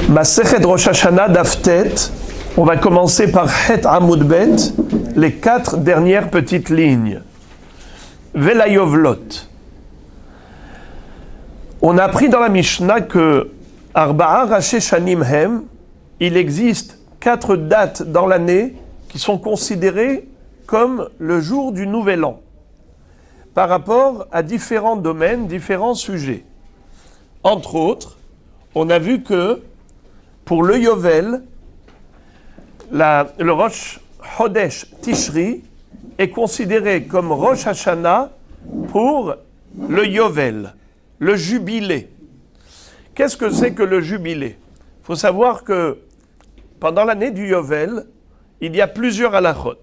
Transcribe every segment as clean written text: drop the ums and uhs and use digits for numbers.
Masechet Rosh Hashanah Daftet, on va commencer par Het Amud Bet, les 4 dernières petites lignes. Velayovlot. On a appris dans la Mishnah que Arba'a Rashi Shanim Hem, il existe 4 dates dans l'année qui sont considérées comme le jour du Nouvel An, par rapport à différents domaines, différents sujets. Entre autres, on a vu que pour le Yovel, le Rosh Chodesh Tishri est considéré comme Rosh Hashanah pour le Yovel, le jubilé. Qu'est-ce que c'est que le jubilé? Il faut savoir que pendant l'année du Yovel, il y a plusieurs halachot.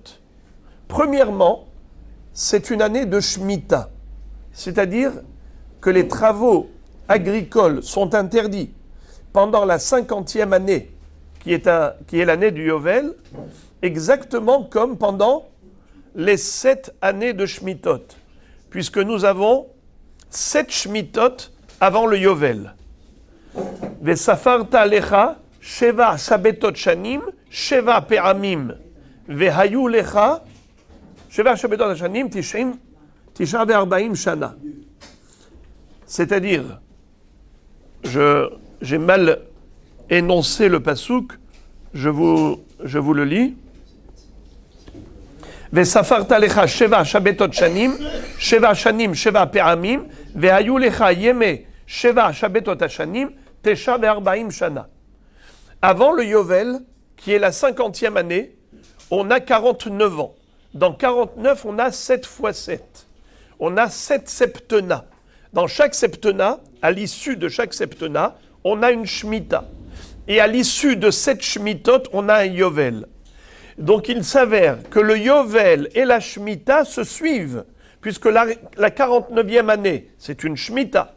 Premièrement, c'est une année de Shemitah, c'est-à-dire que les travaux agricoles sont interdits pendant la 50e année, qui est l'année du Yovel, exactement comme pendant les 7 années de Shmitot, puisque nous avons 7 Shmitot avant le Yovel. Vesafarta lecha sheva shabetot shanim sheva pe'amim vehayu lecha sheva shabetot shanim tisha ve'arbaim shana. C'est-à-dire, j'ai mal énoncé le pasouk, je vous le lis. Vesafarta lecha sheva shabetot shanim sheva pe'amim vehayu lecha yeme sheva shabetot shanim tesha ve'arbaim shana. Avant le Yovel, qui est la 50e année, on a 49 ans. Dans 49, on a 7 fois 7. On a 7 septennats. Dans chaque septennat, à l'issue de chaque septennat, on a une Shemitah. Et à l'issue de cette Shemitot, on a un Yovel. Donc il s'avère que le Yovel et la Shemitah se suivent, puisque la 49e année, c'est une Shemitah.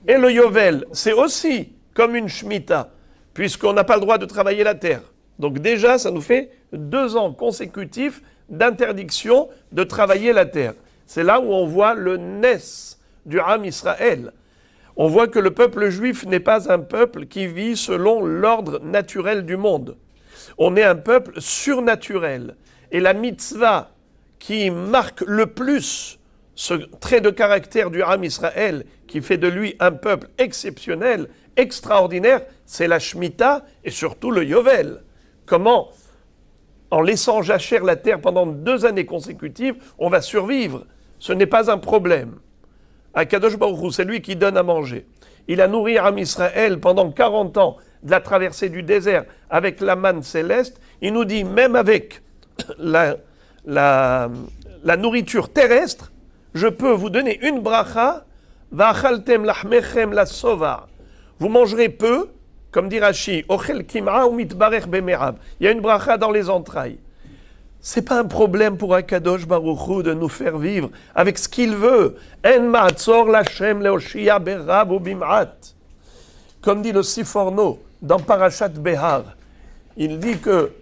Et le Yovel, c'est aussi comme une Shemitah, puisqu'on n'a pas le droit de travailler la terre. Donc déjà, ça nous fait 2 ans consécutifs d'interdiction de travailler la terre. C'est là où on voit le Nes du Ham Israël. On voit que le peuple juif n'est pas un peuple qui vit selon l'ordre naturel du monde. On est un peuple surnaturel. Et la mitzvah qui marque le plus ce trait de caractère du Ham Israël, qui fait de lui un peuple exceptionnel, extraordinaire, c'est la Shemitah et surtout le Yovel. Comment, en laissant jachère la terre pendant 2 années consécutives, on va survivre? Ce n'est pas un problème. Akadosh Baruch Hu, c'est lui qui donne à manger. Il a nourri Ham Israël pendant 40 ans de la traversée du désert avec la manne céleste. Il nous dit, même avec la nourriture terrestre, je peux vous donner une bracha, va'achaltem lachmechem la sova. Vous mangerez peu, comme dit Rashi, ochel kim'a ou mitbarech bemerab. Il y a une bracha dans les entrailles. C'est pas un problème pour Akadosh Baruch Hu de nous faire vivre avec ce qu'il veut. En ma'atzor lachem leoshia berab ou bim'at. Comme dit le Siforno dans Parashat Behar, il dit que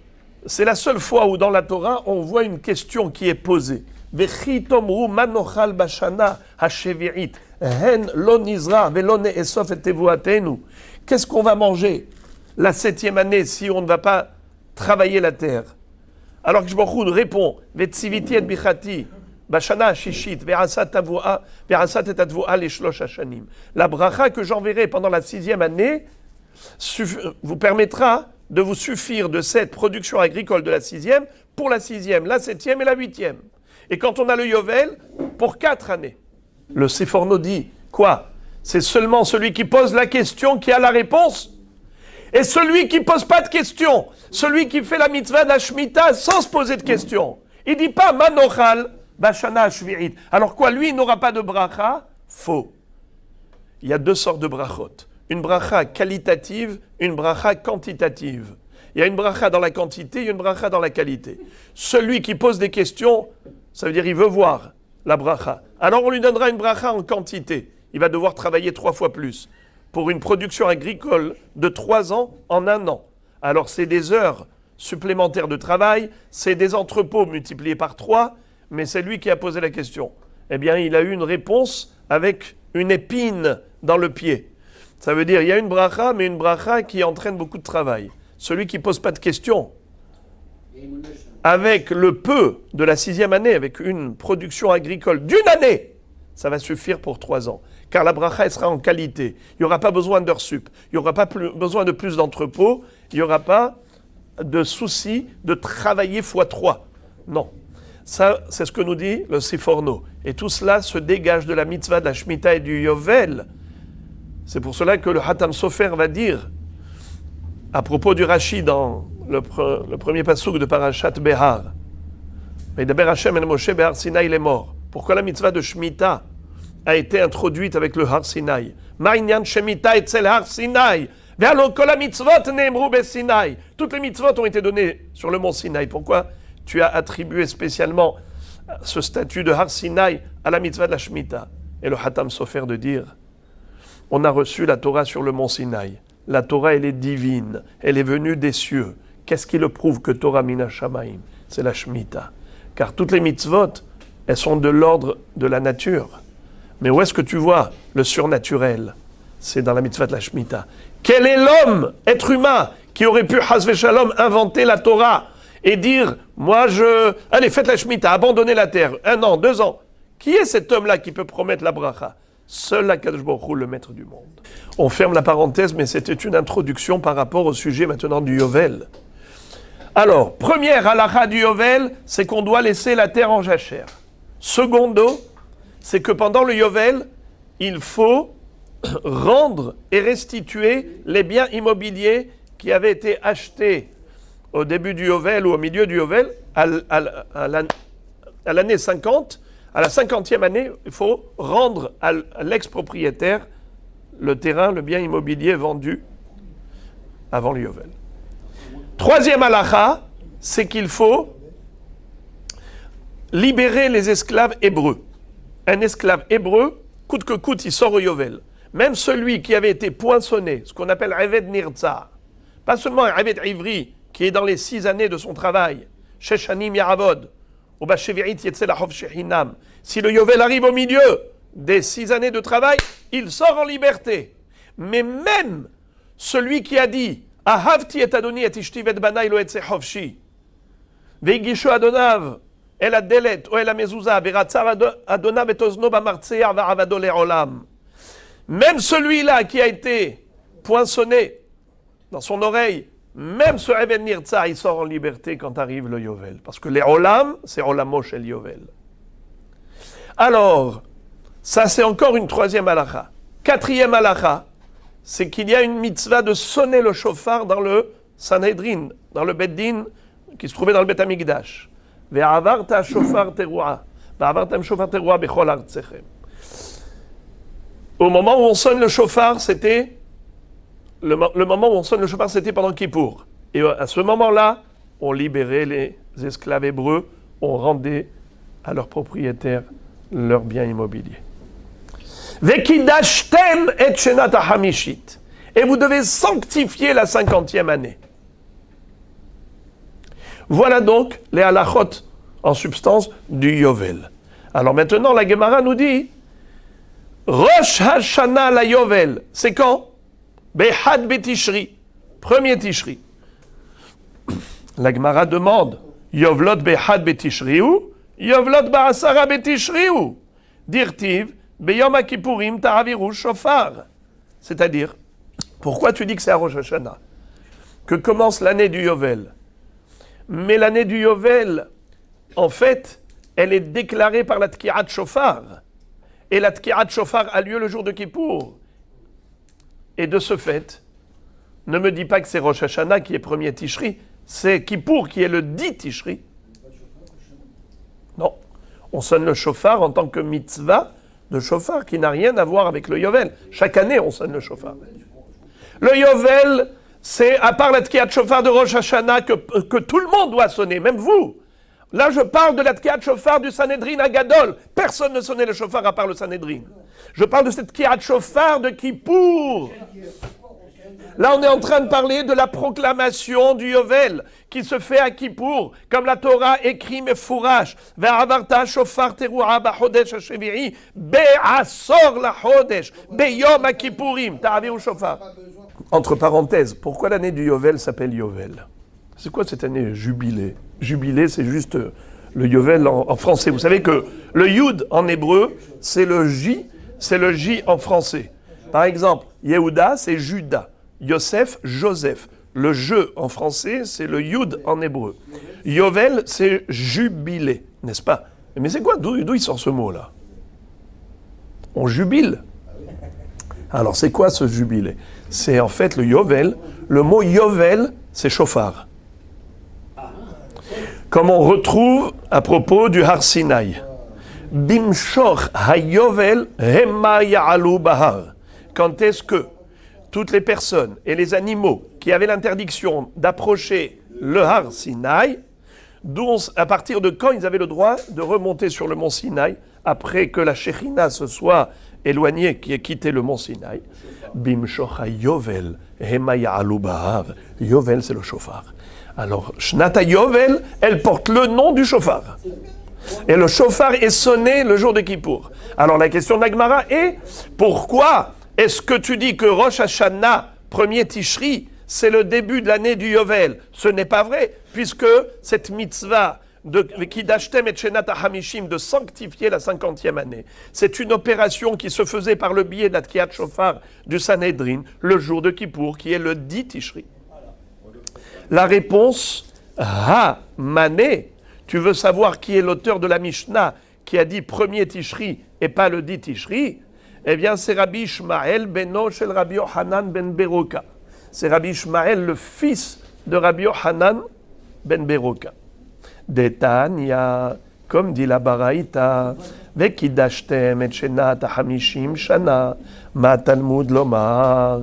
c'est la seule fois où dans la Torah on voit une question qui est posée. Vechi tomru manochal bashana hashevi'it hen lo nizra velo ne'esof et tevuatenu. Qu'est-ce qu'on va manger la 7e année si on ne va pas travailler la terre? Alors que Baruch Hu répond, Vetsiviti et bichati, bashana shishit, ve'asat et advoa leshlosh hashanim. La bracha que j'enverrai pendant la 6e année vous permettra de vous suffire de cette production agricole de la 6e pour la 6e, la 7e et la 8e. Et quand on a le Yovel, pour 4 années. Le Seforno dit, quoi? C'est seulement celui qui pose la question qui a la réponse? Et celui qui ne pose pas de questions, celui qui fait la mitzvah de la Shemitah sans se poser de questions, il ne dit pas Manochal, Bashana Shvi'it. Alors quoi, lui, il n'aura pas de bracha? Faux. Il y a 2 sortes de brachot. Une bracha qualitative, une bracha quantitative. Il y a une bracha dans la quantité, il y a une bracha dans la qualité. Celui qui pose des questions, ça veut dire il veut voir la bracha. Alors on lui donnera une bracha en quantité. Il va devoir travailler 3 fois plus. Pour une production agricole de 3 ans en 1 an. Alors c'est des heures supplémentaires de travail, c'est des entrepôts multipliés par 3, mais c'est lui qui a posé la question. Eh bien, il a eu une réponse avec une épine dans le pied. Ça veut dire, il y a une bracha, mais une bracha qui entraîne beaucoup de travail. Celui qui ne pose pas de questions, avec le peu de la 6e année, avec une production agricole d'une année, ça va suffire pour 3 ans. Car la bracha, elle sera en qualité. Il n'y aura pas besoin d'heures sup. Il n'y aura pas besoin de plus d'entrepôts. Il n'y aura pas de souci de travailler x3. Non. Ça, c'est ce que nous dit le Siforno. Et tout cela se dégage de la mitzvah de la Shemitah et du Yovel. C'est pour cela que le Hatam Sofer va dire, à propos du Rashi dans le premier passouk de Parashat Behar, Medaber Hashem el Moshe Behar Sinai, il est mort. Pourquoi la mitzvah de Shemitah a été introduite avec le Har Sinai? Ma'inyan Shemitah etzel Har Sinai. Ve'alo kol ha-mitzvot ne'emru beSinai. Toutes les mitzvot ont été données sur le mont Sinaï. Pourquoi tu as attribué spécialement ce statut de Har Sinai à la mitzvah de la Shemitah? Et le Hatam Sofer de dire, on a reçu la Torah sur le mont Sinaï. La Torah, elle est divine. Elle est venue des cieux. Qu'est-ce qui le prouve que Torah mina Shamaim? C'est la Shemitah. Car toutes les mitzvot, elles sont de l'ordre de la nature. Mais où est-ce que tu vois le surnaturel? C'est dans la mitzvah de la Shemitah. Quel est l'homme, être humain, qui aurait pu, Hasve Shalom, inventer la Torah et dire, allez, faites la Shemitah, abandonnez la terre, 1 an, 2 ans. Qui est cet homme-là qui peut promettre la bracha? Seul HaKadosh Baruch Hu, le maître du monde. On ferme la parenthèse, mais c'était une introduction par rapport au sujet maintenant du Yovel. Alors, première halakha du Yovel, c'est qu'on doit laisser la terre en jachère. Secondo, c'est que pendant le Yovel, il faut rendre et restituer les biens immobiliers qui avaient été achetés au début du Yovel ou au milieu du Yovel, à l'année 50. À la 50e année, il faut rendre à l'ex-propriétaire le terrain, le bien immobilier vendu avant le Yovel. Troisième halakha, c'est qu'il faut libérer les esclaves hébreux. Un esclave hébreu, coûte que coûte, il sort au Yovel. Même celui qui avait été poinçonné, ce qu'on appelle Eved Nirtza, pas seulement un Eved Ivri, qui est dans les 6 années de son travail, Sheshanim Yaravod, ou Bashevirit Yetzel Ahov Shehinam. Si le Yovel arrive au milieu des 6 années de travail, il sort en liberté. Mais même celui qui a dit Ahavti et Adoni et Ishti vet banai lo etze chovshi, veigishu Adonav el adelet o el amezouza, veratzar Adonav et ozno bamartsear va'avado le'olam. Même celui-là qui a été poinçonné dans son oreille, même ce Eved Nirtza, il sort en liberté quand arrive le Yovel. Parce que les Olam, c'est Olamo chez le Yovel. Alors, ça c'est encore une troisième halakha. Quatrième halakha, c'est qu'il y a une mitzvah de sonner le shofar dans le Sanhedrin, dans le Beddin, qui se trouvait dans le Bet Hamikdash. Ve'avarta shofar teruah. Ve'avartam shofar teruah bechol artsechem. Au moment où on sonne le shofar, c'était le moment où on sonne le shofar, c'était pendant Kippour. Et à ce moment-là, on libérait les esclaves hébreux, on rendait à leurs propriétaires leurs biens immobiliers. Vekidashtem et shenat hamishit. Et vous devez sanctifier la 50e année. Voilà donc les halachot en substance du Yovel. Alors maintenant, la Gemara nous dit Rosh Hashanah la Yovel, c'est quand? Behad Betishri, premier Tishri. La Gemara demande Yovlot Behad Betishri ou Yovlot Ba'asara Betishri ou Dirtiv Beyom HaKippurim Ta'aviru Shofar. C'est-à-dire, pourquoi tu dis que c'est à Rosh Hashanah que commence l'année du Yovel? Mais l'année du Yovel, en fait, elle est déclarée par la Tki'at Shofar. Et la Tki'at Shofar a lieu le jour de Kippour. Et de ce fait, ne me dis pas que c'est Rosh Hashanah qui est premier Tishri, c'est Kippour qui est le 10 Tishri. Non, on sonne le shofar en tant que mitzvah de shofar qui n'a rien à voir avec le Yovel. Chaque année, on sonne le shofar. Le Yovel, c'est à part la Tkiat Shofar de Rosh Hashanah que tout le monde doit sonner, même vous. Là, je parle de la Tkiat Shofar du Sanhedrin à Gadol. Personne ne sonnait le shofar à part le Sanhedrin. Je parle de cette Tkiat Shofar de Kippour. Là, on est en train de parler de la proclamation du Yovel qui se fait à Kippour, comme la Torah écrit Mefourash. Ve'avarta shofar teruah b'chodesh hashevi'i be'asor lachodesh be'yom haKippurim ta'aviru shofar. Entre parenthèses, pourquoi l'année du Yovel s'appelle Yovel? C'est quoi cette année jubilé? Jubilé, c'est juste le Yovel en français. Vous savez que le Yud en hébreu, c'est le J en français. Par exemple, Yehuda, c'est Judas. Yosef, Joseph. Le je en français, c'est le Yud en hébreu. Yovel, c'est jubilé, n'est-ce pas? Mais c'est quoi? D'où il sort ce mot-là? On jubile. Alors, c'est quoi ce jubilé? C'est en fait le Yovel. Le mot Yovel, c'est chauffard. Comme on retrouve à propos du Har Sinaï. Bimshoch hayovel hema ya'alu bahar. Quand est-ce que toutes les personnes et les animaux qui avaient l'interdiction d'approcher le Har Sinaï, à partir de quand ils avaient le droit de remonter sur le mont Sinaï, après que la Shekhinah se soit éloignée, qui ait quitté le mont Sinaï? Bimshoch hayovel hema ya'alu bahar. Yovel, c'est le chauffard. Alors, Shnata Yovel, elle porte le nom du chauffard. Et le chauffard est sonné le jour de Kippour. Alors la question de la Gemara est, pourquoi est-ce que tu dis que Rosh Hashanah, premier Tishri, c'est le début de l'année du Yovel? Ce n'est pas vrai, puisque cette mitzvah de Kidashtem et Shenat HaHamishim, de sanctifier la 50e année, c'est une opération qui se faisait par le biais de la Tkiyat Shofar du Sanhedrin, le jour de Kippour, qui est le 10 Tishri. La réponse, Ha-Mané, tu veux savoir qui est l'auteur de la Mishnah qui a dit premier Tishri et pas le dit Tishri? Eh bien, c'est Rabbi Ishmael beno shel Rabbi Yochanan ben Beroka. C'est Rabbi Ishmael, le fils de Rabbi Yochanan ben Beroka. Detania, comme dit la Baraïta, Vekidashtem et Shenat HaHamishim Shana, Ma Talmud Lomar.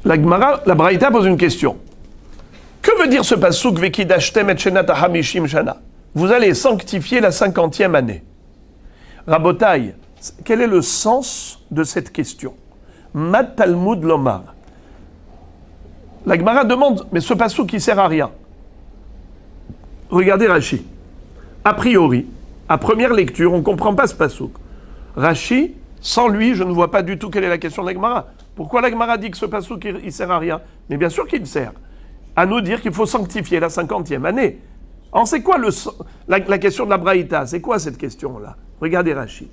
La Baraïta pose une question. Que veut dire ce passouk Vekidashtem et Shenat HaHamishim Shana? Vous allez sanctifier la 50e année. Rabotai, quel est le sens de cette question? Mat Talmud Lomar. La Gemara demande, mais ce passouk qui sert à rien. Regardez Rashi. A priori, à première lecture, on ne comprend pas ce passouk. Rashi, sans lui, je ne vois pas du tout quelle est la question de la Gemara. Pourquoi la Gemara dit que ce passouk il sert à rien? Mais bien sûr qu'il sert à nous dire qu'il faut sanctifier la 50e année. Alors c'est quoi la question de la Braïta? C'est quoi cette question-là? Regardez Rashi,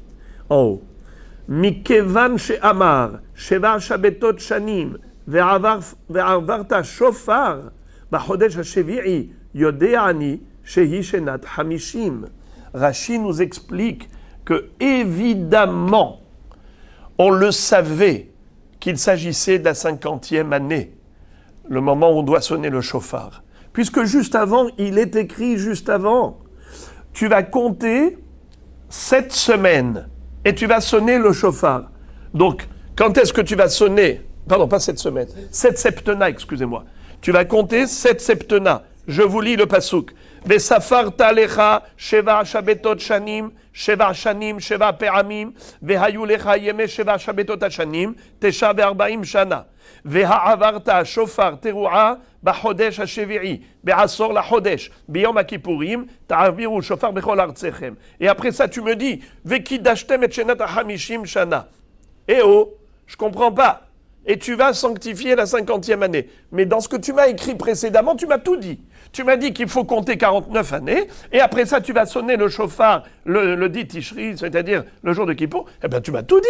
en haut. Mikevan she'amar, sheva shabetot shanim, ve'avarta shofar, b'chodesh hashevi'i, yode'ani, shehi shenat hamishim. Rashi nous explique que, évidemment, on le savait qu'il s'agissait de la 50e année, le moment où on doit sonner le chauffard. Puisque juste avant, il est écrit juste avant, tu vas compter 7 semaines et tu vas sonner le chauffard. Donc, quand est-ce que tu vas sonner? Pardon, pas 7 semaines, 7 septena, excusez-moi. Tu vas compter 7 septena. Je vous lis le pasouk. Vesafarta lecha sheva shabetot shanim, sheva shanim, sheva pe'amim, vehayu lecha yeme sheva shabetot shanim, tesha ve'arbaim shana. Veha'avarta shofar teruah b'chodesh hashevi'i, be'asor lachodesh, b'yom haKippurim, ta'aviru shofar bechol artsechem. Et après ça, tu me dis, vekidashtem et shenat HaHamishim shana. Eh oh, je comprends pas. Et tu vas sanctifier la 50e année. Mais dans ce que tu m'as écrit précédemment, tu m'as tout dit. Tu m'as dit qu'il faut compter 49 années, et après ça, tu vas sonner le chauffard le dit Tishri, c'est-à-dire le jour de Kippour. Eh bien, tu m'as tout dit.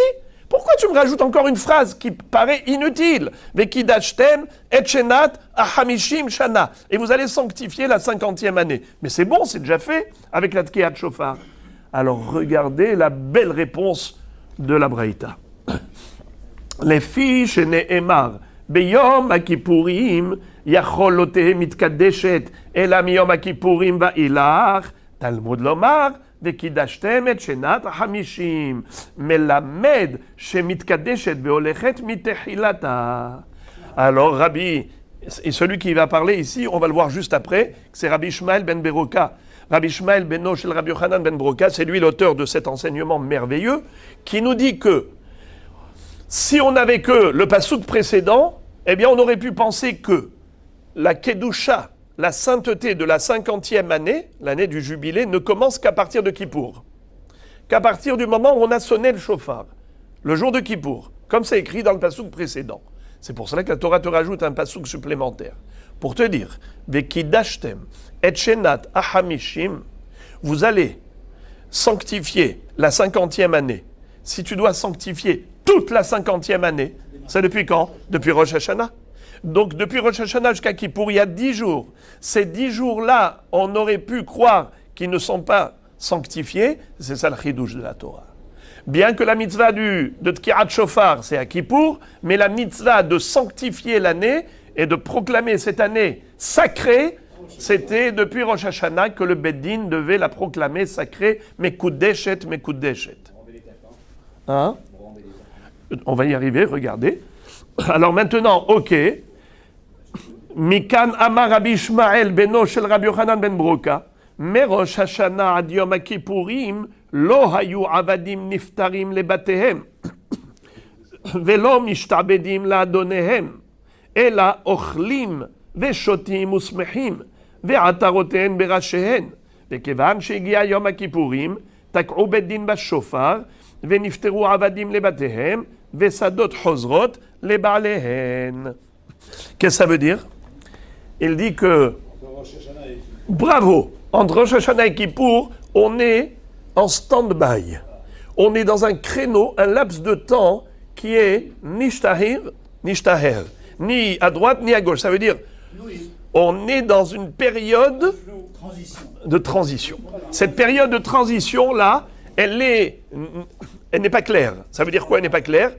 Pourquoi tu me rajoutes encore une phrase qui paraît inutile? Vekidashtem et shenat HaHamishim shana. Et vous allez sanctifier la 50e année. Mais c'est bon, c'est déjà fait avec la Tkiyat Shofar. Alors, regardez la belle réponse de la Braïta. Les filles chez Ne'emar, Beyom HaKippurim, Yachol Lotehe Mitkadeshet, Ela Miyom HaKippurim Va'ilach, Talmud Lomar, Vekidashtem et Shenat HaHamishim, Melamed Shemitkadeshet Ve'olechet Mitechilata. Alors, Rabbi, et celui qui va parler ici, on va le voir juste après, c'est Rabbi Ishmael ben Beroka. Rabbi Ishmael beno shel Rabbi Yochanan ben Beroka, c'est lui l'auteur de cet enseignement merveilleux, qui nous dit que Si on n'avait que le pasouk précédent, eh bien on aurait pu penser que la Kedusha, la sainteté de la 50e année, l'année du jubilé, ne commence qu'à partir de Kippour. Qu'à partir du moment où on a sonné le shofar, le jour de Kippour, comme c'est écrit dans le pasouk précédent. C'est pour cela que la Torah te rajoute un pasouk supplémentaire. Pour te dire, Vekidashtem et Shenat Ahamishim, vous allez sanctifier la 50e année. Si tu dois sanctifier toute la 50e année, c'est depuis quand? Depuis Rosh Hashanah. Donc depuis Rosh Hashanah jusqu'à Kippour, il y a 10 jours. Ces 10 jours-là, on aurait pu croire qu'ils ne sont pas sanctifiés. C'est ça le chidouche de la Torah. Bien que la mitzvah de Tkirat Shofar, c'est à Kippour, mais la mitzvah de sanctifier l'année et de proclamer cette année sacrée, c'était depuis Rosh Hashanah que le Beddin devait la proclamer sacrée, Mekudeshet. Hein? On va y arriver, regardez. Alors maintenant, ok. Mikan Amar Rabbi Ishmael beno shel Rabbi Yochanan ben Broka, merosh Hashanah ad Yom HaKippurim, lo hayu avadim niftarim lebatehem, velo mishtabedim la'adonehem, ela ochlim veshotim usmechim, ve'ataroten berashehen, vekevan shegi'a Yom HaKippurim, tak'u beddin bashofar, ונפטרו עבדים לבתיהם, ושדות חוזרות לבעליהן. Qu'est-ce que ça veut dire? Il dit que, bravo, entre Rosh Hashanah et Kippour, on est en stand-by. On est dans un créneau, un laps de temps qui est nishtaher, ni à droite ni à gauche. Ça veut dire, on est dans une période de transition. Cette période de transition-là, elle n'est pas claire. Ça veut dire quoi, elle n'est pas claire?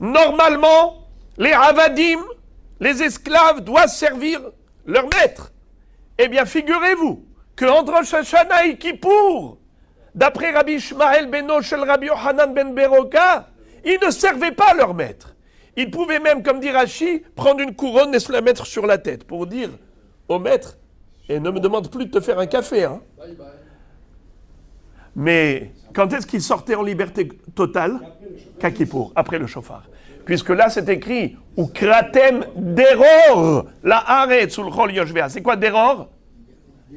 Normalement, les avadim, les esclaves, doivent servir leur maître. Eh bien, figurez-vous qu'entre Rosh Hashanah et Kippour, d'après Rabbi Ishmael beno shel Rabbi Yochanan ben Beroka, ils ne servaient pas leur maître. Ils pouvaient même, comme dit Rashi, prendre une couronne et se la mettre sur la tête pour dire au maître, et ne me demande plus de te faire un café, hein. Mais quand est-ce qu'ils sortaient en liberté totale? Qu'à Kippour, après le shofar. Puisque là, c'est écrit « Ukratem deror la haaretz ul chol yoshvea ». C'est quoi deror?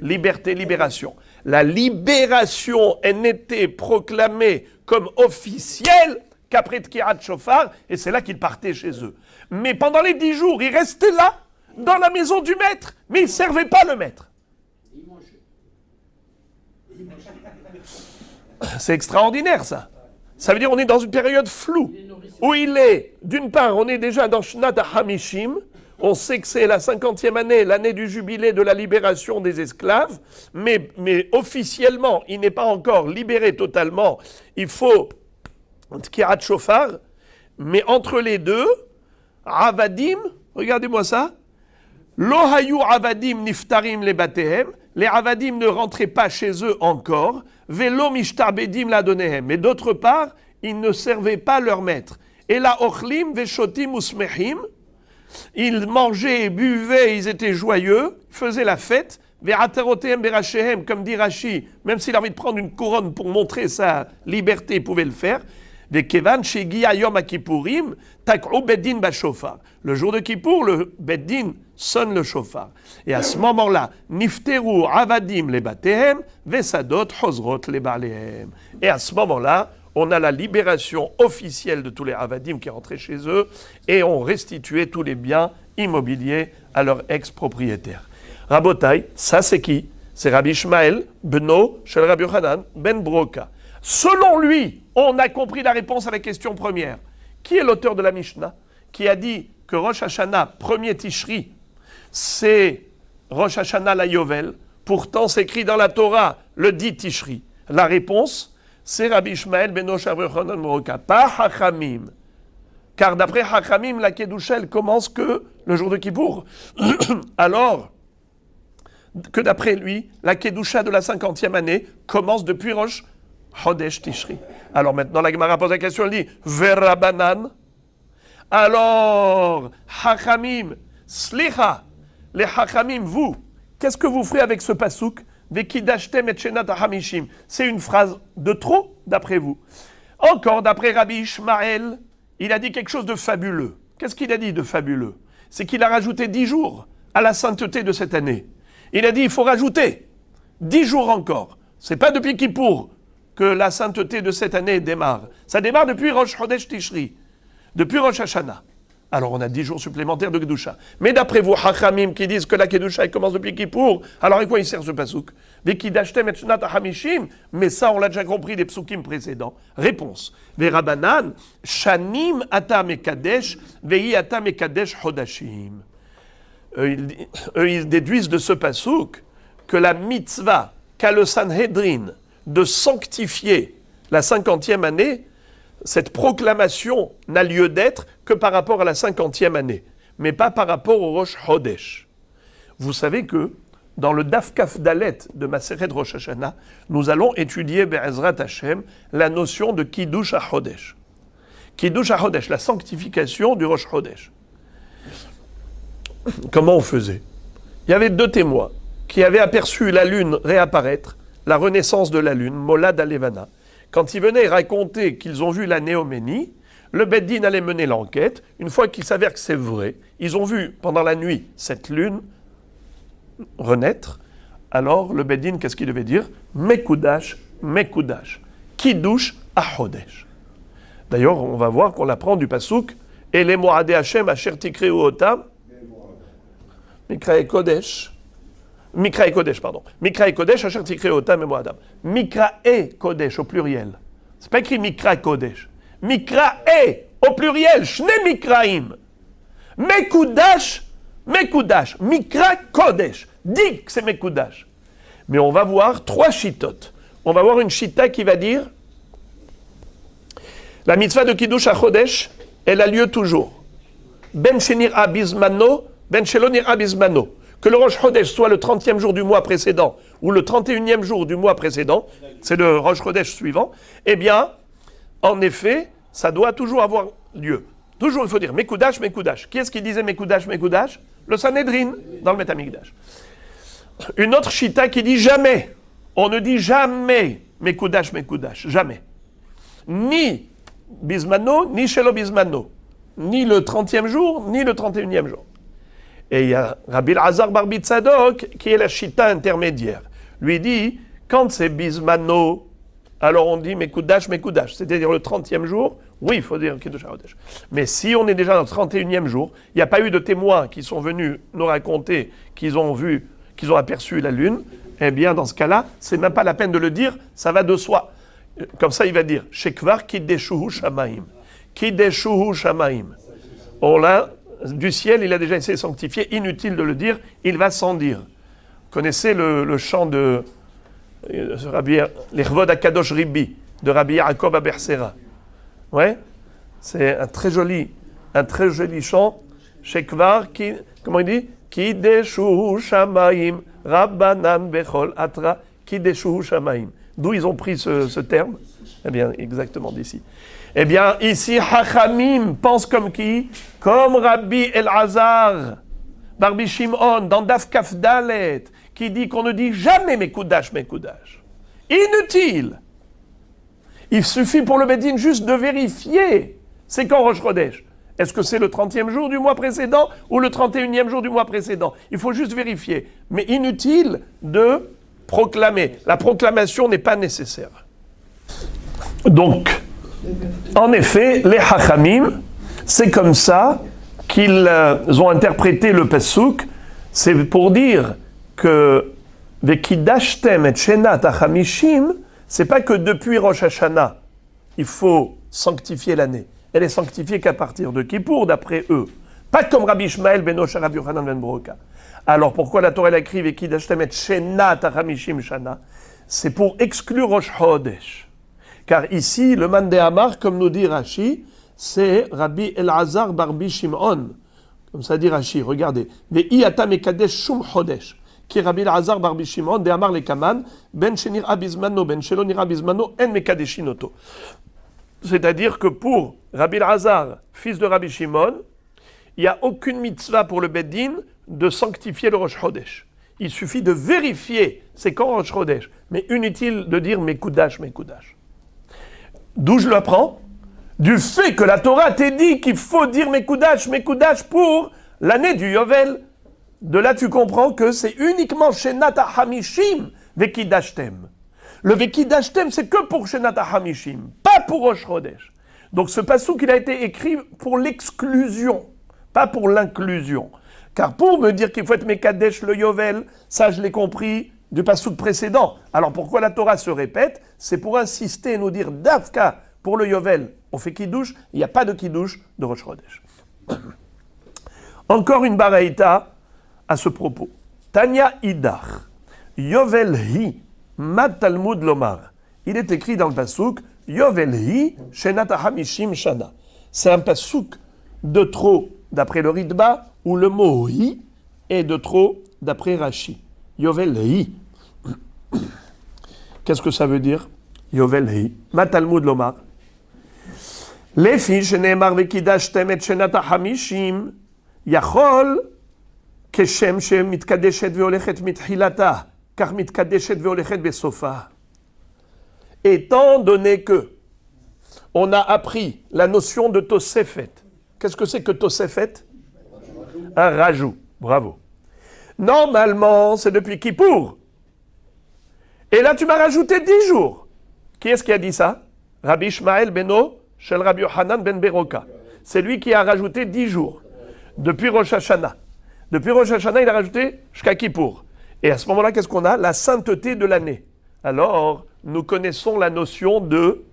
Liberté, libération. La libération, elle n'était proclamée comme officielle qu'après Tkirat Shofar, et c'est là qu'ils partaient chez eux. Mais pendant les 10 jours, ils restaient là, dans la maison du maître, mais ils ne servaient pas le maître. C'est extraordinaire, ça. Ça veut dire qu'on est dans une période floue, où il est, d'une part, on est déjà dans Shnat HaMishim, on sait que c'est la 50e année, l'année du jubilé de la libération des esclaves, mais officiellement, il n'est pas encore libéré totalement. Il faut Tkirat Shofar, mais entre les deux, Avadim, regardez-moi ça, Lo hayu avadim niftarim lebatehem, les avadim ne rentraient pas chez eux encore, velo mishtarbedim ladonehem, mais d'autre part, ils ne servaient pas leur maître. Et la ochlim veshotim usmechim, ils mangeaient et buvaient, ils étaient joyeux, faisaient la fête, ve'atarotehem berashehem, comme dit Rashi, même s'il a envie de prendre une couronne pour montrer sa liberté, il pouvait le faire. Vekevan shegia yom HaKippurim, tak'u beddin bashofar. Le jour de Kippour, le beddin sonne le shofar. Et à ce moment-là, nifteru avadim lebatehem, vesadot hozrot lebalehem. Et à ce moment-là, on a la libération officielle de tous les avadim qui rentraient chez eux et on restituait tous les biens immobiliers à leurs ex-propriétaires. Rabotai, ça c'est qui? C'est Rabbi Ishmael beno shel Rabbi Yochanan ben Broka. Selon lui, on a compris la réponse à la question première. Qui est l'auteur de la Mishnah qui a dit que Rosh Hashanah, premier Tishri, c'est Rosh Hashanah la Yovel? Pourtant, c'est écrit dans la Torah, le dit Tishri. La réponse, c'est Rabbi Ishmael beno shel Rabbi Yochanan ben Broka, pas Hachamim. Car d'après Hachamim, la Kedusha, elle commence que le jour de Kippour. Alors que d'après lui, la Kedusha de la 50e année commence depuis Rosh Chodesh Tishri. Alors maintenant, la Gemara pose la question, elle dit Verabanan. Alors, Hachamim, Slicha, les Hachamim, vous, qu'est-ce que vous ferez avec ce pasouk? Vekidashtem et Shenat HaMishim. C'est une phrase de trop, d'après vous. Encore d'après Rabbi Ishmael, il a dit quelque chose de fabuleux. Qu'est-ce qu'il a dit de fabuleux? C'est qu'il a rajouté 10 jours à la sainteté de cette année. Il a dit il faut rajouter 10 jours encore. C'est pas depuis Kippour que la sainteté de cette année démarre. Ça démarre depuis Rosh Chodesh Tishri, depuis Rosh Hashanah. Alors on a 10 jours supplémentaires de Kedusha. Mais d'après vous, Hachamim qui disent que la Kedusha elle commence depuis Kippour, alors à quoi il sert ce pasouk? Vekidashtem et Shnat HaMishim, mais ça on l'a déjà compris des psukim précédents. Réponse. Verabanan, Shanim ata mekadesh, vei ata mekadesh hodashim. Eux, ils déduisent de ce pasouk que la mitzvah qu'a le Sanhedrin de sanctifier la 50e année, cette proclamation n'a lieu d'être que par rapport à la 50e année, mais pas par rapport au Rosh Chodesh. Vous savez que dans le Daf Kaf Dalet de Maseret Rosh Hashanah, nous allons étudier Be'ezrat Hashem la notion de Kiddush HaChodesh. Kiddush HaChodesh, la sanctification du Rosh Chodesh. Comment on faisait? Il y avait 2 témoins qui avaient aperçu la lune réapparaître, la renaissance de la lune, Molad Alevana. Quand ils venaient raconter qu'ils ont vu la néoménie, le Beddin allait mener l'enquête. Une fois qu'il s'avère que c'est vrai, ils ont vu pendant la nuit cette lune renaître. Alors le Beddin, qu'est-ce qu'il devait dire? Mekudash, Mekudash, Kiddush HaChodesh. D'ailleurs, on va voir qu'on l'apprend du pasouk et les Moadé Hashem Asher Tikreu Otam, Mikra et Kodesh. Mikra et Kodesh, pardon. Mikra et Kodesh, Asher Tikreu Otam et Moadam. Mikra et Kodesh au pluriel. C'est pas écrit Mikra et Kodesh. Mikra et au pluriel. Shne Mikraim. Mekudash, Mekudash. Mikra Kodesh. Dis que c'est Mekudash. Mais on va voir 3 chitotes. On va voir une chita qui va dire la mitzvah de Kiddush HaChodesh, elle a lieu toujours. Ben Shenir Abizmano, Ben Shelonir Abizmano. Que le Rosh Chodesh soit le 30e jour du mois précédent ou le 31e jour du mois précédent, c'est le Rosh Chodesh suivant, eh bien, en effet, ça doit toujours avoir lieu. Toujours, il faut dire Mekudash, Mekudash. Qui est-ce qui disait Mekudash, Mekudash? Le Sanhedrin, dans le Beth Amikdash. Une autre chita qui dit jamais. On ne dit jamais Mekudash, Mekudash. Jamais. Ni Bismano, ni Shelo Bismano. Ni le 30e jour, ni le 31e jour. Et il y a Rabbi Elazar Bar Tzadok, qui est la chita intermédiaire. Lui dit, quand c'est Bismano, alors on dit Mekudash, Mekudash. C'est-à-dire le 30e jour, oui, il faut dire Kiddush HaChodesh. Mais si on est déjà dans le 31e jour, il n'y a pas eu de témoins qui sont venus nous raconter qu'ils ont vu, qu'ils ont aperçu la lune, eh bien, dans ce cas-là, c'est même pas la peine de le dire, ça va de soi. Comme ça, il va dire, Shekvar Kiddeshuhu Shamaim. Kiddeshuhu Shamaim. On l'a, du ciel, il a déjà essayé de sanctifier, inutile de le dire, il va sans dire. Vous connaissez le chant de l'Echvod Akadosh Ribi, de Rabbi Yaakov Abersera. Ouais, c'est un très joli chant. Shekvar, comment il dit? Kiddeshuhu Shamaim, Rabbanan Bechol Atra, Kiddeshuhu Shamaim. D'où ils ont pris ce terme? Eh bien, exactement d'ici. Eh bien, ici, Hachamim pense comme qui? Comme Rabbi Elazar, Barbi Shimon, dans Daf Kaf Dalet, qui dit qu'on ne dit jamais Mekudash, Mekudash. Inutile. Il suffit pour le Bedin juste de vérifier. C'est quand Rosh Chodesh? Est-ce que c'est le 30e jour du mois précédent ou le 31e jour du mois précédent? Il faut juste vérifier. Mais inutile de proclamer. La proclamation n'est pas nécessaire. Donc, en effet, les Hachamim, c'est comme ça qu'ils ont interprété le Pasuk. C'est pour dire que Vekidashtem et Shenat HaChamishim, c'est pas que depuis Rosh Hashanah, il faut sanctifier l'année. Elle est sanctifiée qu'à partir de Kippour, d'après eux. Pas comme Rabbi Ishmael ben Osher Rabbi Yochanan ben Broka. Alors pourquoi la Torah écrit Vekidashtem et Shenat HaChamishim Shana? C'est pour exclure Rosh Chodesh. Car ici, le Man de Hamar, comme nous dit Rashi, c'est Rabbi Elazar Barbi Shimon. Comme ça dit Rashi, regardez. Ve'i ata mekadesh shum chodesh. Qui Rabbi Elazar Barbi Shimon, de Hamar le Kaman, ben shenir abizmano, ben shelonir abizmano, en mekadeshinoto. C'est-à-dire que pour Rabbi Elazar, fils de Rabbi Shimon, il n'y a aucune mitzvah pour le Beddin de sanctifier le Rosh Chodesh. Il suffit de vérifier, c'est quand Rosh Chodesh. Mais inutile de dire Mekudash, Mekudash. D'où je l'apprends? du fait que la Torah t'a dit qu'il faut dire Mekudash pour l'année du Yovel. De là, tu comprends que c'est uniquement Shenat HaMishim Vekidashtem. Le Vekidashtem, c'est que pour Shenat HaMishim, pas pour Rosh Chodesh. Donc ce passouk, il a été écrit pour l'exclusion, pas pour l'inclusion. Car pour me dire qu'il faut être Mekadesh le Yovel, ça je l'ai compris du passouk précédent. Alors pourquoi la Torah se répète? C'est pour insister et nous dire Davka, pour le Yovel, on fait Kiddush, il n'y a pas de Kiddush de Rosh Chodesh. Encore une baraïta à ce propos. Tanya Idach, Yovel Hi, Mat Talmud Lomar. Il est écrit dans le passouk, Yovel Hi, Shenat HaMishim Shana. C'est un passouk de trop d'après le Ritba, ou le mot Hi est de trop d'après Rashi. Yovel Hi. Qu'est-ce que ça veut dire? Yovel Hi, Mat Talmud Lomar. לפי שנאמר וקידשתם את שנת ה-50, יכול כשם שמתקדשת והולכת מתחילתה, כך מתקדשת והולכת בסופה. Étant donné que on a appris la notion de Tosefet. Qu'est-ce que c'est que Tosefet? Un rajout. Bravo. Normalement, c'est depuis Kippour. Et là, tu m'as rajouté 10 jours. Qui est-ce qui a dit ça? Rabbi Ishmael Beno Shel Rabbi Yohanan ben Beroka. C'est lui qui a rajouté 10 jours. Depuis Rosh Hashanah. Depuis Rosh Hashanah, il a rajouté Shka Kippour. Et à ce moment-là, qu'est-ce qu'on a? La sainteté de l'année. Alors, nous connaissons la notion de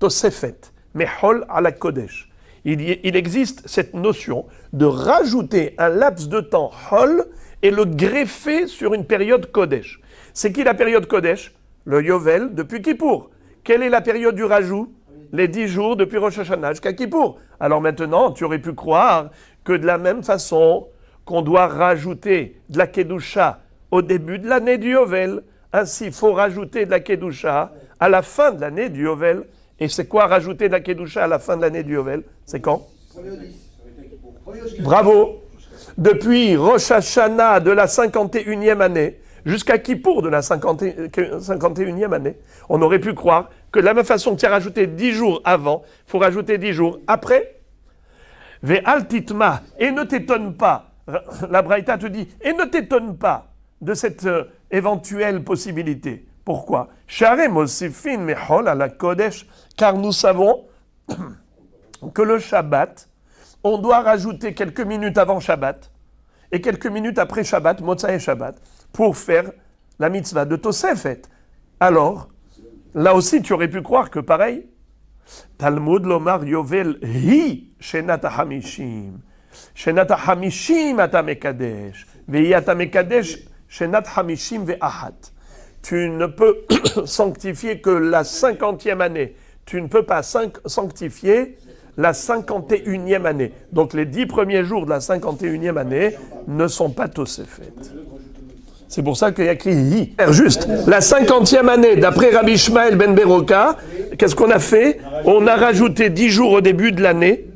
Tosefet, Mehol ala Kodesh. Il existe cette notion de rajouter un laps de temps Hol et le greffer sur une période Kodesh. C'est qui la période Kodesh? Le Yovel depuis Kippour. Quelle est la période du rajout? Les 10 jours depuis Rosh Hashanah jusqu'à Kippour. Alors maintenant, tu aurais pu croire que de la même façon qu'on doit rajouter de la Kedusha au début de l'année du Yovel, ainsi il faut rajouter de la Kedusha à la fin de l'année du Yovel. Et c'est quoi rajouter de la Kedusha à la fin de l'année du Yovel? C'est quand? Bravo! Depuis Rosh Hashanah de la 51e année jusqu'à Kippour de la 51e année, on aurait pu croire que de la même façon que tu as rajouté 10 jours avant, il faut rajouter 10 jours après. Ve'al titma, et ne t'étonne pas, la Braïta te dit, et ne t'étonne pas de cette éventuelle possibilité. Pourquoi? Sharem osifin mehol ala kodesh, car nous savons que le Shabbat, on doit rajouter quelques minutes avant Shabbat et quelques minutes après Shabbat, Motzai Shabbat, pour faire la mitzvah de Tosefet. Alors, là aussi, tu aurais pu croire que pareil, Talmud lomar yovel hi shenat hamishim. Shenat hamishim ata mekadesh. Vehi ata mekadesh shenat hamishim ve'ahat. Tu ne peux sanctifier que la 50e année. Tu ne peux pas sanctifier la 51e année. Donc les 10 premiers jours de la 51e année ne sont pas Tosefet. C'est pour ça qu'il y a écrit Hi. Juste, la 50e année, d'après Rabbi Ishmael ben Beroka, qu'est-ce qu'on a fait? On a rajouté 10 jours au début de l'année,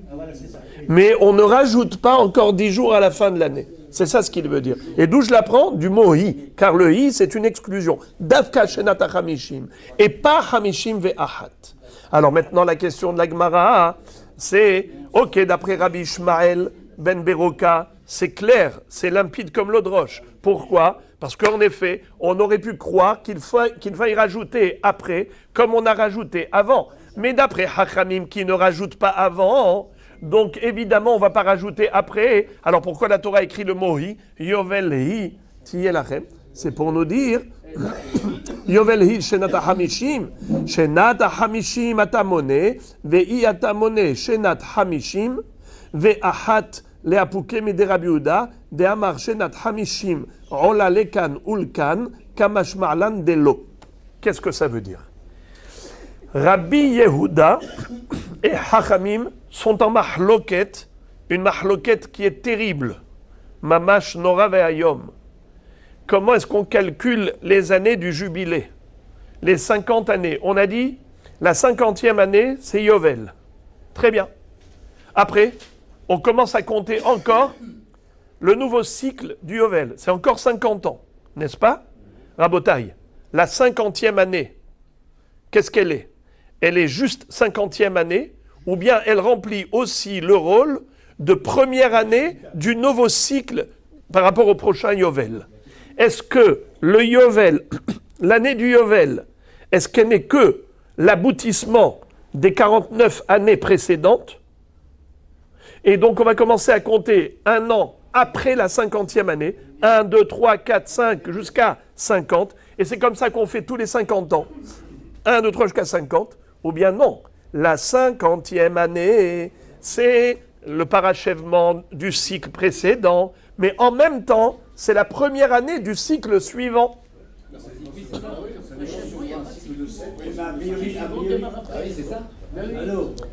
mais on ne rajoute pas encore 10 jours à la fin de l'année. C'est ça ce qu'il veut dire. Et d'où je l'apprends? Du mot Hi, car le Hi, c'est une exclusion. Davka shenat hamishim, et pas hamishim ve'ahat. Alors maintenant, la question de la Gemara, c'est, ok, d'après Rabbi Ishmael ben Beroka, c'est clair, c'est limpide comme l'eau de roche. Pourquoi? Parce qu'en effet, on aurait pu croire qu'il faille rajouter après, comme on a rajouté avant. Mais d'après Hachamim qui ne rajoute pas avant, donc évidemment on ne va pas rajouter après. Alors pourquoi la Torah écrit le mot hi? Yovel hi, tiyelachem. C'est pour nous dire Yovel hi shenat hamishim, shenat hamishim atamone, ve'i atamone shenat hamishim, ve'ahat le'apuke mide Rabbi Yehuda, de'amar shenat hamishim, ola lekan ulkan, kamash ma'lan delo. Qu'est-ce que ça veut dire? Rabbi Yehuda et Hachamim sont en mahloket, une mahloket qui est terrible. Mamash nora ve'ayom. Comment est-ce qu'on calcule les années du jubilé? Les 50 années. On a dit, la 50e année, c'est Yovel. Très bien. Après, on commence à compter encore le nouveau cycle du Yovel. C'est encore 50 ans, n'est-ce pas? Rabotaï, la 50e année, qu'est-ce qu'elle est? Elle est juste 50e année ou bien elle remplit aussi le rôle de première année du nouveau cycle par rapport au prochain Yovel. Est-ce que le Yovel, l'année du Yovel, est-ce qu'elle n'est que l'aboutissement des 49 années précédentes? Et donc on va commencer à compter un an après la 50e année, 1, 2, 3, 4, 5, jusqu'à 50, et c'est comme ça qu'on fait tous les 50 ans. 1, 2, 3 jusqu'à 50, ou bien non. La 50e année, c'est le parachèvement du cycle précédent, mais en même temps, c'est la première année du cycle suivant.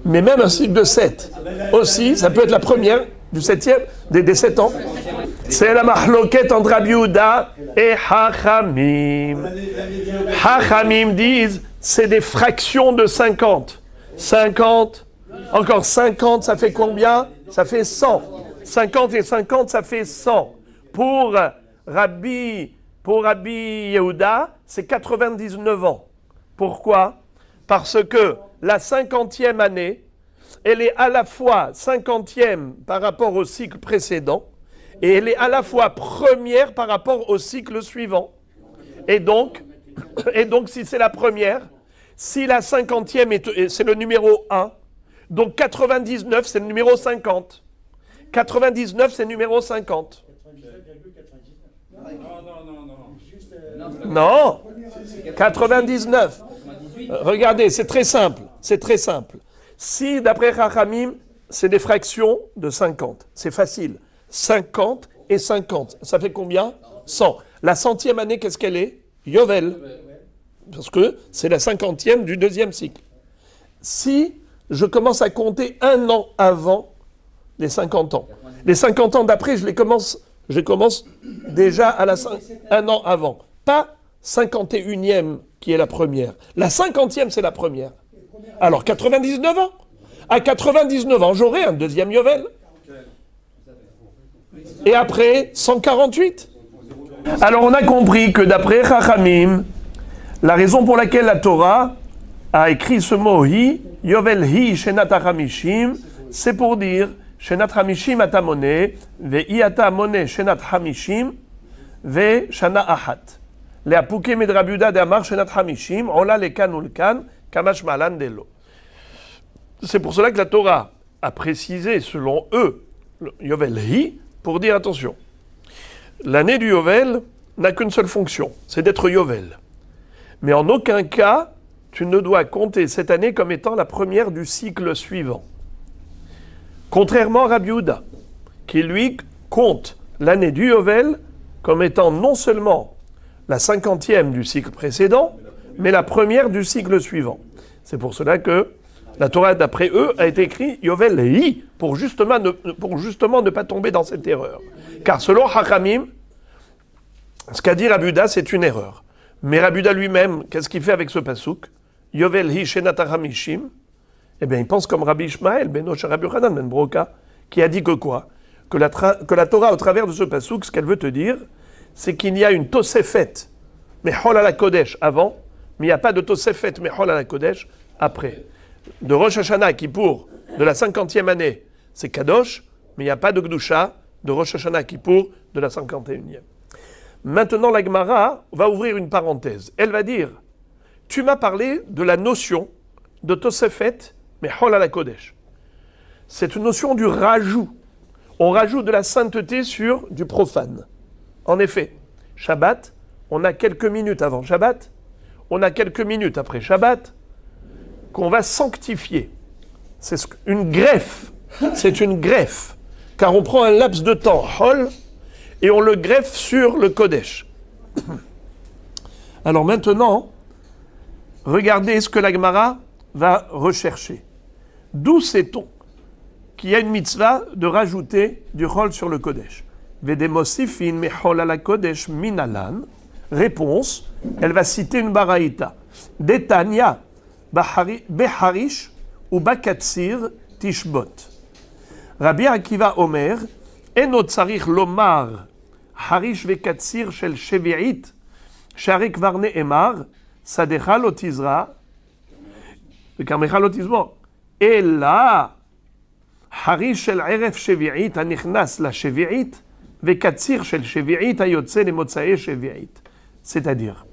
Mais même un cycle de 7 aussi, ça peut être la première du 7e, des 7 ans. C'est la mahloket entre Rabbi Yehuda et Hachamim. Hachamim disent, c'est des fractions de 50. 50, encore 50, ça fait combien? Ça fait 100. 50 et 50, ça fait 100. Pour Rabbi Yehuda, c'est 99 ans. Pourquoi? Parce que la 50e année, elle est à la fois 50e par rapport au cycle précédent, et elle est à la fois première par rapport au cycle suivant. Et donc si c'est la première, si la 50e c'est le numéro 1, donc 99 c'est le numéro 50. 99 c'est le numéro 50. Non, 99. Regardez, c'est très simple. Si, d'après Chachamim, c'est des fractions de 50, c'est facile. 50 et 50, ça fait combien? 100. La 100e année, qu'est-ce qu'elle est? Yovel. Parce que c'est la 50e du deuxième cycle. Si je commence à compter un an avant les 50 ans, les 50 ans d'après, je commence déjà un an avant. Pas 51e qui est la première. La 50e, c'est la première. Alors, 99 ans. À 99 ans, j'aurai un deuxième Yovel. Et après, 148. Alors, on a compris que d'après Chachamim, la raison pour laquelle la Torah a écrit ce mot hi, Yovel hi shenat hamishim, c'est pour dire shenat hamishim atamone, ve atamone shenat hamishim, ve shana ahat. Le apuke medrabuda de amar shenat hamishim, ola lekan ulkan, kamash malan delo. C'est pour cela que la Torah a précisé, selon eux, le Yovel hi, pour dire attention. L'année du Yovel n'a qu'une seule fonction, c'est d'être Yovel. Mais en aucun cas, tu ne dois compter cette année comme étant la première du cycle suivant. Contrairement à Rabbi Yehuda, qui lui compte l'année du Yovel comme étant non seulement la 50e du cycle précédent, mais la première du cycle suivant. C'est pour cela que la Torah, d'après eux, a été écrite Yovel hi, pour justement ne pas tomber dans cette erreur. Car selon Hachamim, ce qu'a dit Rabbi Yehuda, c'est une erreur. Mais Rabbi Yehuda lui-même, qu'est-ce qu'il fait avec ce pasouk? Yovel hi shenat hamishim. Eh bien, il pense comme Rabbi Ishmael, ben Rabbi Yochanan ben Broka, qui a dit que quoi? Que la Torah, au travers de ce pasouk, ce qu'elle veut te dire, c'est qu'il y a une Tosefet, mais Hol ala Kodesh avant, mais il n'y a pas de Tosefet, mais Hol ala Kodesh après. De Rosh Hashanah à Kippour, de la 50e année, c'est Kadosh, mais il n'y a pas de Gdusha de Rosh Hashanah à Kippour de la 51e. Maintenant, la Gemara va ouvrir une parenthèse. Elle va dire, tu m'as parlé de la notion de Tosefet, mais Hol ala Kodesh. C'est une notion du rajout. On rajoute de la sainteté sur du profane. En effet, Shabbat, on a quelques minutes avant Shabbat, on a quelques minutes après Shabbat, qu'on va sanctifier. C'est une greffe. C'est une greffe. Car on prend un laps de temps, Hol, et on le greffe sur le Kodesh. Alors maintenant, regardez ce que la Gemara va rechercher. D'où sait-on qu'il y a une mitzvah de rajouter du Hol sur le Kodesh? Vedemosifin me Hol ala Kodesh minalan. Réponse, elle va citer une baraïta. Detania beharish ou bakatsir tishbot. Rabbi Akiva Omer, eno tzarich lomar harish vekatsir shel shevi'it, shari kvar ne'emar, sadecha lo tizra, v'karmecha lo tizmor. Et là, Harish shel Eref Shevi'it, Anichnas la Shevi'it, Vekatsir shel Shevi'it, Ayotse le Motsae Shevi'it. C'est-à-dire,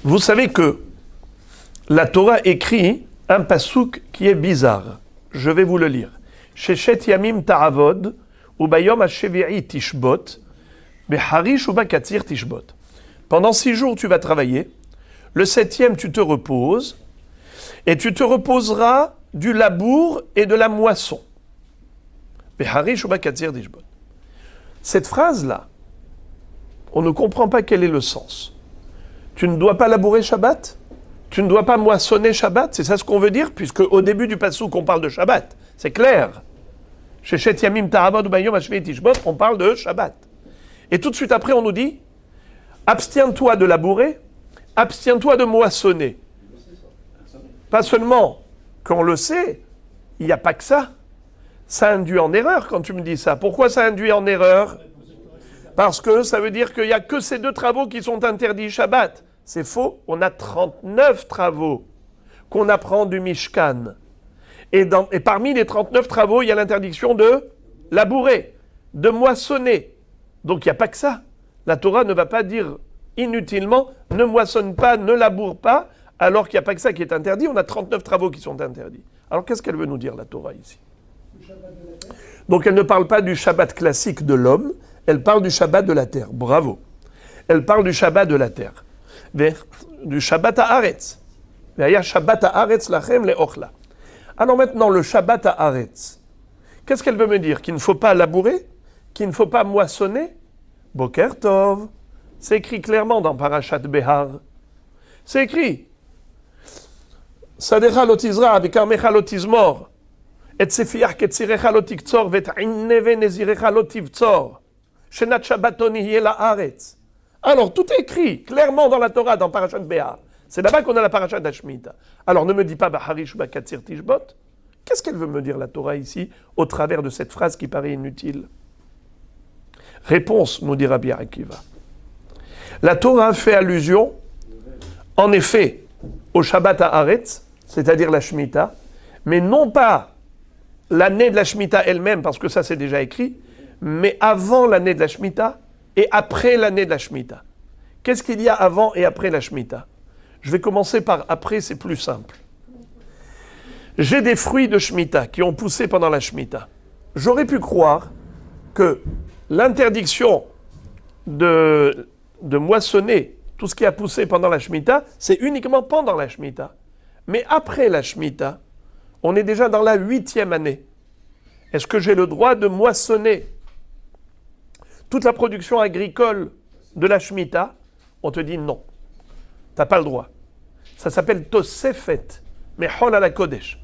vous savez que la Torah écrit un pasouk qui est bizarre. Je vais vous le lire. Sheshet Yamim Ta'avod, Ubayom HaShevi'it Tishbot, Beharish Ubakatsir Tishbot. Pendant 6 jours, tu vas travailler. Le 7e, tu te reposes. Et tu te reposeras du labour et de la moisson. Beharish Ubakatsir Tishbot. Cette phrase-là, on ne comprend pas quel est le sens. Tu ne dois pas labourer Shabbat? Tu ne dois pas moissonner Shabbat? C'est ça ce qu'on veut dire, puisque au début du passouk, on parle de Shabbat. C'est clair. Sheshet Yamim Ta'avod Ubayom HaShevi'it Tishbot, on parle de Shabbat. Et tout de suite après, on nous dit, abstiens-toi de labourer, abstiens-toi de moissonner. Pas seulement qu'on le sait, il n'y a pas que ça. Ça induit en erreur quand tu me dis ça. Pourquoi ça induit en erreur? Parce que ça veut dire qu'il n'y a que ces 2 travaux qui sont interdits Shabbat. C'est faux. On a 39 travaux qu'on apprend du Mishkan. Et parmi les 39 travaux, il y a l'interdiction de labourer, de moissonner. Donc il n'y a pas que ça. La Torah ne va pas dire inutilement ne moissonne pas, ne laboure pas, alors qu'il n'y a pas que ça qui est interdit. On a 39 travaux qui sont interdits. Alors qu'est-ce qu'elle veut nous dire, la Torah, ici? Donc elle ne parle pas du Shabbat classique de l'homme, elle parle du Shabbat de la terre. Bravo. Elle parle du Shabbat de la terre. Du Shabbat haaretz. Shabbat haaretz lachem le'ochla. Alors maintenant, le Shabbat haaretz. Qu'est-ce qu'elle veut me dire? Qu'il ne faut pas labourer? Qu'il ne faut pas moissonner? Boker Tov. C'est écrit clairement dans Parashat Behar. C'est écrit. Sadecha lo tizra, v'karmecha lo tizmor. Et sefiach ketzirecha lo tiktzor, v't'inneve nezirecha lo tivtzor. Shenat Shabbaton yeh la'aretz. Alors, tout est écrit clairement dans la Torah, dans Parashat Behar. C'est là-bas qu'on a la Parashat d'Ashmita. Alors, ne me dis pas Baharish Bakatsir Tishbot. Qu'est-ce qu'elle veut me dire, la Torah, ici, au travers de cette phrase qui paraît inutile? Réponse, nous dit Rabbi Akiva. La Torah fait allusion, en effet, au Shabbat Haaretz, c'est-à-dire la Shemitah, mais non pas l'année de la Shemitah elle-même, parce que ça c'est déjà écrit, mais avant l'année de la Shemitah et après l'année de la Shemitah. Qu'est-ce qu'il y a avant et après la Shemitah? Je vais commencer par après, c'est plus simple. J'ai des fruits de Shemitah qui ont poussé pendant la Shemitah. J'aurais pu croire que l'interdiction de moissonner tout ce qui a poussé pendant la Shemitah, c'est uniquement pendant la Shemitah. Mais après la Shemitah, on est déjà dans la 8e année. Est-ce que j'ai le droit de moissonner toute la production agricole de la Shemitah? On te dit non. Tu n'as pas le droit. Ça s'appelle Tosefet, mais Hol à la Kodesh.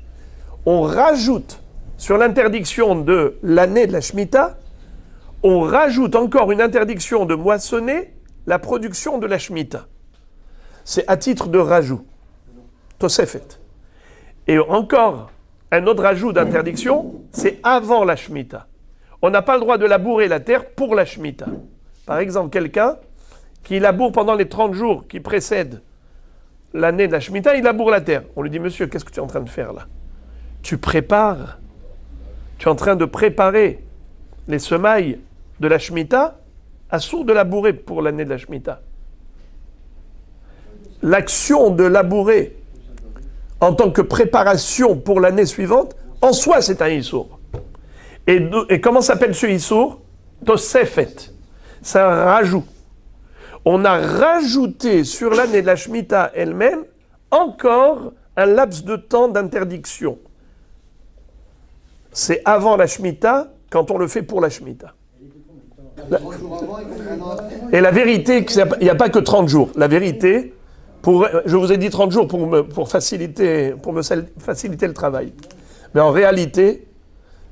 On rajoute sur l'interdiction de l'année de la Shemitah, on rajoute encore une interdiction de moissonner la production de la Shemitah. C'est à titre de rajout. Tosefet. Et encore un autre rajout d'interdiction, c'est avant la Shemitah. On n'a pas le droit de labourer la terre pour la Shemitah. Par exemple, quelqu'un qui laboure pendant les 30 jours qui précèdent l'année de la Shemitah, il laboure la terre. On lui dit, monsieur, qu'est-ce que tu es en train de faire là? Tu prépares. Tu es en train de préparer les semailles de la Shemitah, assourd de labourer pour l'année de la Shemitah. L'action de labourer en tant que préparation pour l'année suivante, en soi, c'est un issour. Et comment s'appelle ce issour? Tosefet. C'est un rajout. On a rajouté sur l'année de la Shemitah elle-même encore un laps de temps d'interdiction. C'est avant la Shemitah, quand on le fait pour la Shemitah. Et la vérité, il n'y a pas que 30 jours. La vérité, je vous ai dit 30 jours pour me faciliter le travail. Mais en réalité,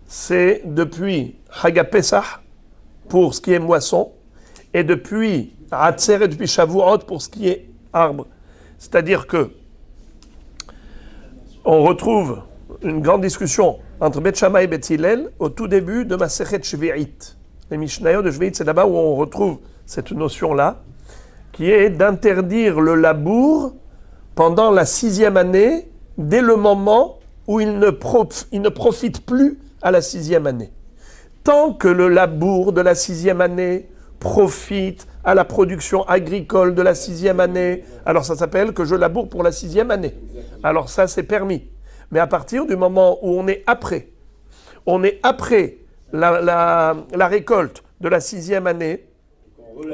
c'est depuis Chag HaPesach pour ce qui est moisson, et depuis Atzer et depuis Shavuot pour ce qui est arbre. C'est-à-dire que on retrouve une grande discussion entre Beth Shammai et Beth Hillel au tout début de Masechet Shvi'it. Les Mishnayot de Shvi'it, c'est là-bas où on retrouve cette notion-là, qui est d'interdire le labour pendant la 6e année, dès le moment où il ne profite plus à la 6e année. Tant que le labour de la 6e année profite à la production agricole de la 6e année, alors ça s'appelle que je laboure pour la 6e année. Alors ça, c'est permis. Mais à partir du moment où on est après la récolte de la 6e année,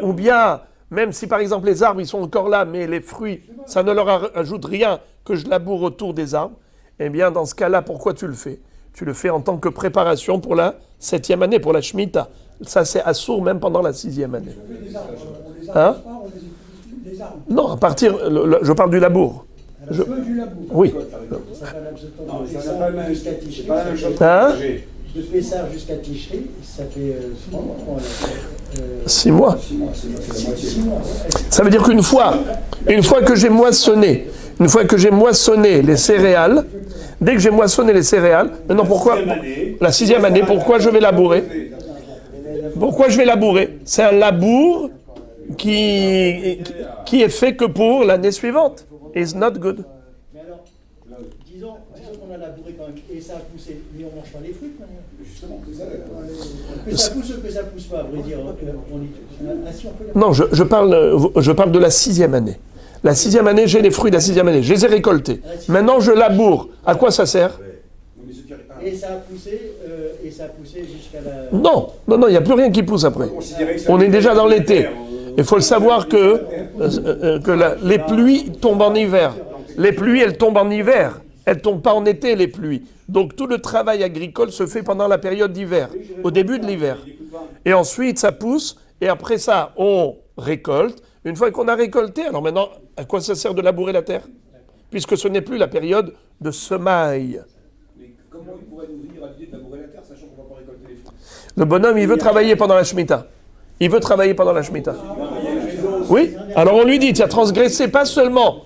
ou bien, même si par exemple les arbres ils sont encore là, mais les fruits, ça ne leur ajoute rien que je laboure autour des arbres, eh bien dans ce cas-là, pourquoi tu le fais? Tu le fais en tant que préparation pour la 7e année, pour la Shemitah. Ça c'est assourd même pendant la 6e année. Hein? Non, à partir, je parle du labour. Du labour. Oui. Ça n'a pas le même jusqu'à Ticherie. Hein? De Pessah jusqu'à Ticherie, ça fait 6 mois. 6 mois. 6 mois. Ça veut dire qu'une fois que j'ai moissonné, les céréales, dès que j'ai moissonné les céréales, maintenant pourquoi la 6e année, pourquoi je vais labourer? Pourquoi je vais labourer? C'est un labour qui est fait que pour l'année suivante. It's not good. Mais alors, disons qu'on a labouré quand même, et ça a poussé, mais on ne mange pas les fruits. Justement, c'est ça. Que ça pousse ou que ça ne pousse pas, à vrai dire, Non, je parle de la 6e année. La 6e année, j'ai les fruits de la 6e année, je les ai récoltés. Maintenant, je laboure. À quoi ça sert? Et ça a poussé jusqu'à la... Non, il n'y a plus rien qui pousse après. On est déjà dans l'été. Il faut le savoir que les pluies tombent en hiver. Les pluies, elles tombent en hiver. Elles ne tombent pas en été, les pluies. Donc tout le travail agricole se fait pendant la période d'hiver, au début de l'hiver. Et ensuite, ça pousse, et après ça, on récolte. Une fois qu'on a récolté, alors maintenant, à quoi ça sert de labourer la terre? Puisque ce n'est plus la période de semaille. Mais comment il pourrait nous venir à l'idée de labourer la terre, sachant qu'on ne va pas récolter les fruits? Le bonhomme, il veut travailler pendant la Shemitah. Oui, alors on lui dit, tu as transgressé pas seulement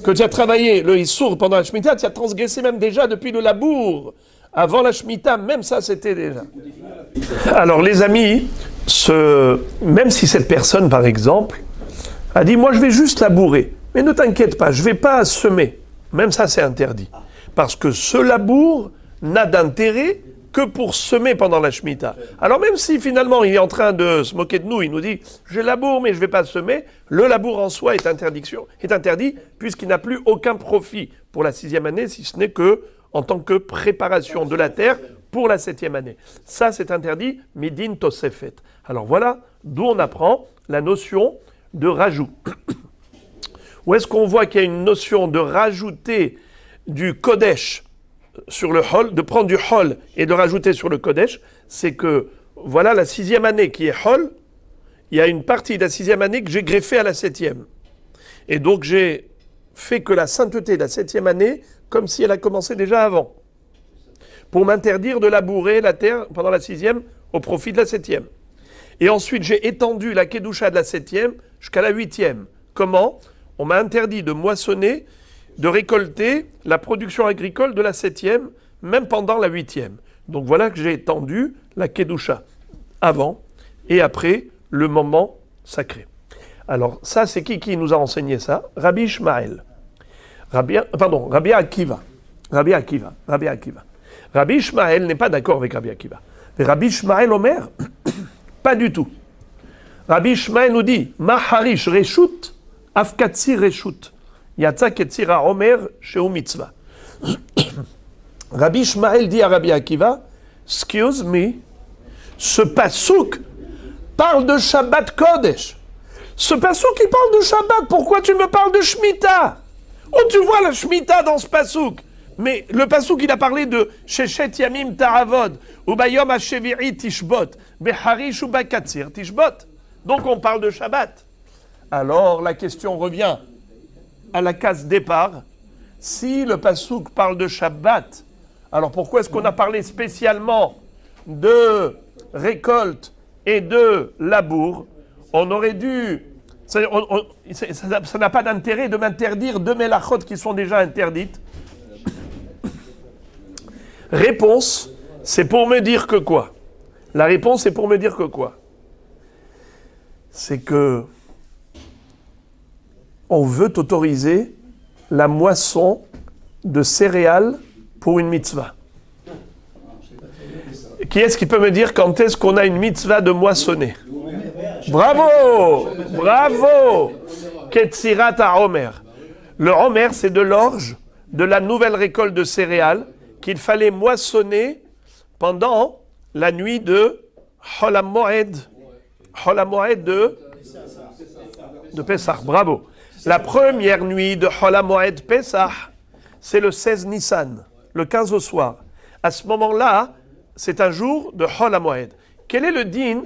que tu as travaillé le Issour pendant la Shemitah, tu as transgressé même déjà depuis le labour. Avant la Shemitah, même ça c'était déjà. Alors les amis, même si cette personne par exemple a dit, moi je vais juste labourer, mais ne t'inquiète pas, je ne vais pas semer. Même ça c'est interdit. Parce que ce labour n'a d'intérêt que pour semer pendant la Shemitah. Alors même si finalement il est en train de se moquer de nous, il nous dit « je laboure mais je ne vais pas semer », le labour en soi est interdit puisqu'il n'a plus aucun profit pour la 6e année, si ce n'est que en tant que préparation de la terre pour la 7e année. Ça c'est interdit, midin tosefet. Alors voilà d'où on apprend la notion de rajout. Où est-ce qu'on voit qu'il y a une notion de rajouter du kodesh sur le hol, de prendre du hol et de rajouter sur le kodesh, c'est que voilà la 6e année qui est hol, il y a une partie de la 6e année que j'ai greffée à la 7e. Et donc j'ai fait que la sainteté de la 7e année comme si elle a commencé déjà avant. Pour m'interdire de labourer la terre pendant la 6e au profit de la 7e. Et ensuite j'ai étendu la kedusha de la 7e jusqu'à la 8e. Comment? On m'a interdit de moissonner, de récolter la production agricole de la 7e, même pendant la 8e. Donc voilà que j'ai étendu la Kedusha avant et après le moment sacré. Alors ça, c'est qui nous a enseigné ça? Rabbi Ishmael. Rabbi Akiva. Rabbi Ishmael n'est pas d'accord avec Rabbi Akiva. Mais Rabbi Ishmael Omer, pas du tout. Rabbi Ishmael nous dit, Maharish Reshut, Afkatsi Reshut. Yatsa Ketzira Omer Sheu Mitzvah. Rabbi Ishmael dit à Rabbi Akiva, excuse me, ce pasouk parle de Shabbat Kodesh. Ce pasouk il parle de Shabbat, pourquoi tu me parles de Shemitah? Oh, tu vois la Shemitah dans ce pasouk. Mais le pasouk il a parlé de Sheshet Yamim Ta'avod, ou Bayom HaSheviri Tishbot, Beharish ou Bakatzir Tishbot. Donc on parle de Shabbat. Alors la question revient à la case départ. Si le pasouk parle de Shabbat, alors pourquoi est-ce qu'on a parlé spécialement de récolte et de labour? On aurait dû... Ça n'a pas d'intérêt de m'interdire deux mélachot qui sont déjà interdites. Réponse, c'est pour me dire que quoi? La réponse est pour me dire que quoi? C'est que on veut autoriser la moisson de céréales pour une mitzvah? Qui est-ce qui peut me dire quand est-ce qu'on a une mitzvah de moissonner? Bravo! Bravo! Ketzirat HaOmer. Le Homer, c'est de l'orge de la nouvelle récolte de céréales qu'il fallait moissonner pendant la nuit de Chol HaMoed. Chol HaMoed de Pessah. Bravo. La première nuit de Chol HaMoed Pessah, c'est le 16 Nissan, le 15 au soir. À ce moment-là, c'est un jour de Chol HaMoed. Quel est le din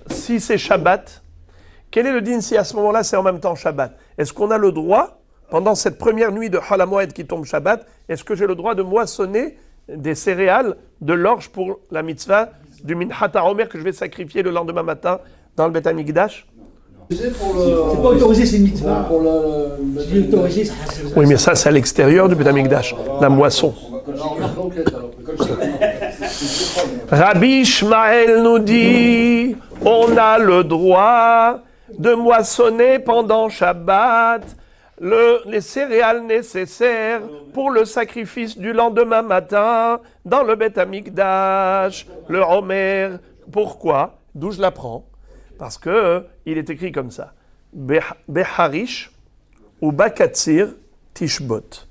si c'est Shabbat? Quel est le din si à ce moment-là c'est en même temps Shabbat? Est-ce qu'on a le droit, pendant cette première nuit de Chol HaMoed qui tombe Shabbat, est-ce que j'ai le droit de moissonner des céréales, de l'orge pour la mitzvah du Minchat HaOmer que je vais sacrifier le lendemain matin dans le Beth Amikdash? C'est pas autorisé, c'est une mitzvah. Si c'est autorisé, ça Oui, mais ça, c'est à l'extérieur du Beth Amikdash, la moisson. Rabbi Ishmael nous dit, on a le droit de moissonner pendant Shabbat les céréales nécessaires pour le sacrifice du lendemain matin dans le Beth Amikdash, le Homer. Pourquoi? D'où je l'apprends? Parce que il est écrit comme ça. Beharish ou Bakatsir Tishbot.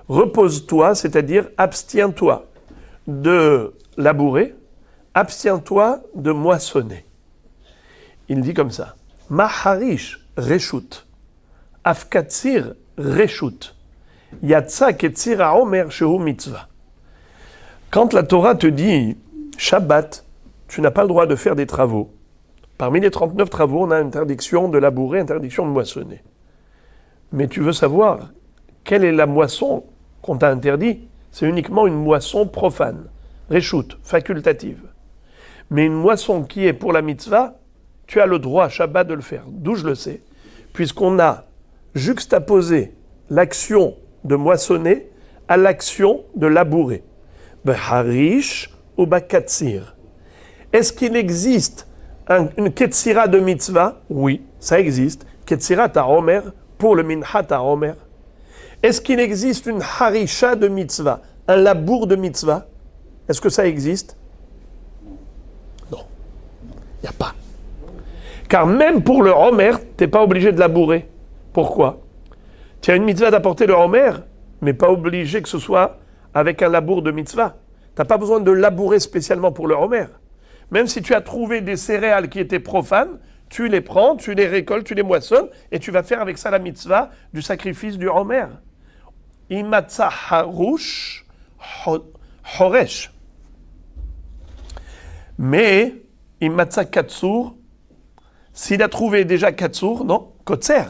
Repose-toi, c'est-à-dire abstiens-toi de labourer, abstiens-toi de moissonner. Il dit comme ça. Maharish Reshut. Afkatsir Reshut. Yatsa Ketzir HaOmer Shehu Mitzvah. Quand la Torah te dit Shabbat, tu n'as pas le droit de faire des travaux. Parmi les 39 travaux, on a interdiction de labourer, interdiction de moissonner. Mais tu veux savoir quelle est la moisson qu'on t'a interdit? C'est uniquement une moisson profane, reshut, facultative. Mais une moisson qui est pour la mitzvah, tu as le droit, Shabbat, de le faire. D'où je le sais? Puisqu'on a juxtaposé l'action de moissonner à l'action de labourer. Beharish ou bakatsir. Est-ce qu'il existe une ketzira de mitzvah? Oui, ça existe. Ketzirat HaOmer pour le Minchat HaOmer. Est-ce qu'il existe une harisha de mitzvah, un labour de mitzvah? Est-ce que ça existe? Non, il n'y a pas. Car même pour le Homer, tu n'es pas obligé de labourer. Pourquoi? Tu as une mitzvah d'apporter le Homer, mais pas obligé que ce soit avec un labour de mitzvah. Tu n'as pas besoin de labourer spécialement pour le Homer. Même si tu as trouvé des céréales qui étaient profanes, tu les prends, tu les récoltes, tu les moissonnes, et tu vas faire avec ça la mitzvah du sacrifice du Homer. Imatza harush horesh. Mais, imatza katsur, s'il a trouvé déjà katsur, non, kotzer.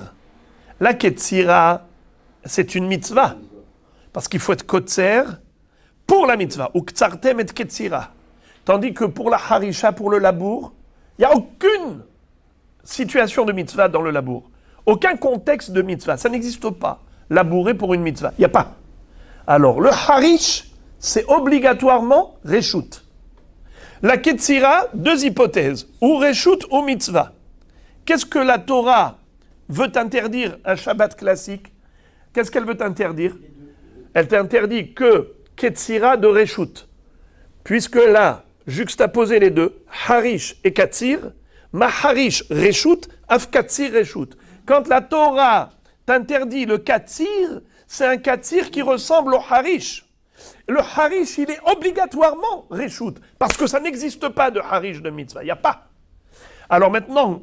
La ketzira, c'est une mitzvah. Parce qu'il faut être kotzer pour la mitzvah. Ou ktsartem et ketzira. Tandis que pour la harisha, pour le labour, il n'y a aucune situation de mitzvah dans le labour. Aucun contexte de mitzvah. Ça n'existe pas. Labourer pour une mitzvah. Il n'y a pas. Alors, le harish, c'est obligatoirement reshut. La ketzira, deux hypothèses. Ou reshut ou mitzvah. Qu'est-ce que la Torah veut t'interdire un Shabbat classique? Qu'est-ce qu'elle veut t'interdire? Elle t'interdit que ketzira de reshut. Puisque là, juxtaposer les deux, harish et katsir, ma harish reshut, af katsir reshut. Quand la Torah t'interdit le katsir, c'est un katsir qui ressemble au harish. Le harish, il est obligatoirement reshut, parce que ça n'existe pas de harish de mitzvah, il n'y a pas. Alors maintenant,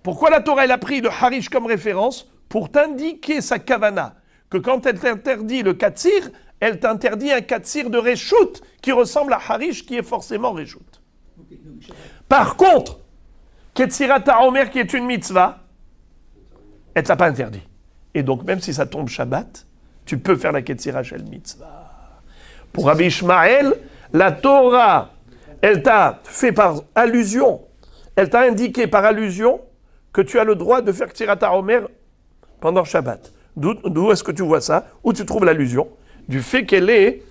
pourquoi la Torah elle a pris le harish comme référence? Pour t'indiquer sa kavana, que quand elle t'interdit le katsir, elle t'interdit un katsir de reshut qui ressemble à harish qui est forcément reshut. Par contre, ketzirat HaOmer qui est une mitzvah, elle ne t'a pas interdit. Et donc même si ça tombe Shabbat, tu peux faire la ketzira shel mitzvah. Pour Rabbi Ishmael, la Torah, elle t'a fait par allusion, elle t'a indiqué par allusion que tu as le droit de faire ketzirat HaOmer pendant Shabbat. D'où est-ce que tu vois ça? Où tu trouves l'allusion? Du fait qu'elle est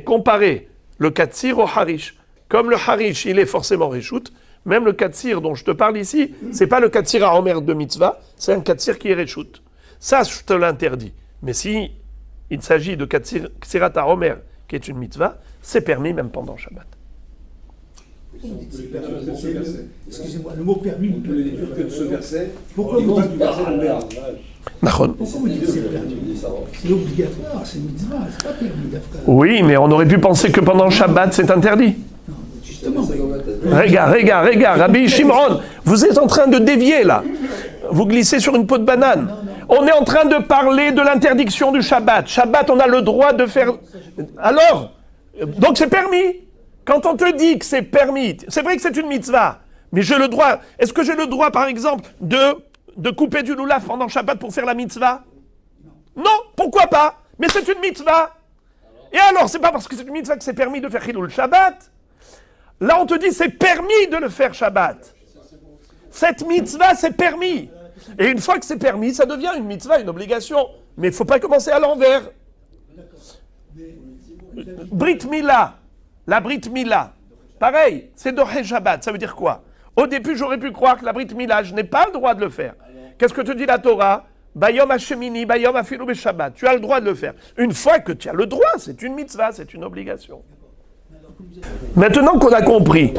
comparée, le katsir au harish. Comme le harish, il est forcément reshut, même le katsir dont je te parle ici, c'est pas le katsir HaOmer de mitzvah, c'est un katsir qui est reshut. Ça, je te l'interdis. Mais si il s'agit de Ksirat HaOmer, qui est une mitzvah, c'est permis même pendant Shabbat. Excusez-moi, le mot permis. On peut le déduire que de ce verset. Pourquoi vous dites du verset on verra. Nahon. Pourquoi vous dites que c'est permis? C'est obligatoire, c'est mitzvah, c'est pas permis d'Afrique. Oui, mais on aurait pu penser que pendant Shabbat, c'est interdit. Non, justement. Regarde, Rabbi Shimon, vous êtes en train de dévier là. Vous glissez sur une peau de banane. On est en train de parler de l'interdiction du Shabbat. Shabbat, on a le droit de faire... Alors, donc c'est permis. Quand on te dit que c'est permis, c'est vrai que c'est une mitzvah, mais j'ai le droit... Est-ce que j'ai le droit, par exemple, de couper du loulaf pendant Shabbat pour faire la mitzvah? Non, pourquoi pas? Mais c'est une mitzvah. Et alors, c'est pas parce que c'est une mitzvah que c'est permis de faire Chilul Shabbat. Là, on te dit c'est permis de le faire Shabbat. Cette mitzvah, c'est permis. Et une fois que c'est permis, ça devient une mitzvah, une obligation. Mais il ne faut pas commencer à l'envers. Brit Mila, la Brit Mila, pareil, c'est Doché Shabbat. Ça veut dire quoi? Au début, j'aurais pu croire que la Brit Mila, je n'ai pas le droit de le faire. Qu'est-ce que te dit la Torah? Bayom Hashemini, Bayom Afilu Shabbat. Tu as le droit de le faire. Une fois que tu as le droit, c'est une mitzvah, c'est une obligation. Maintenant qu'on a compris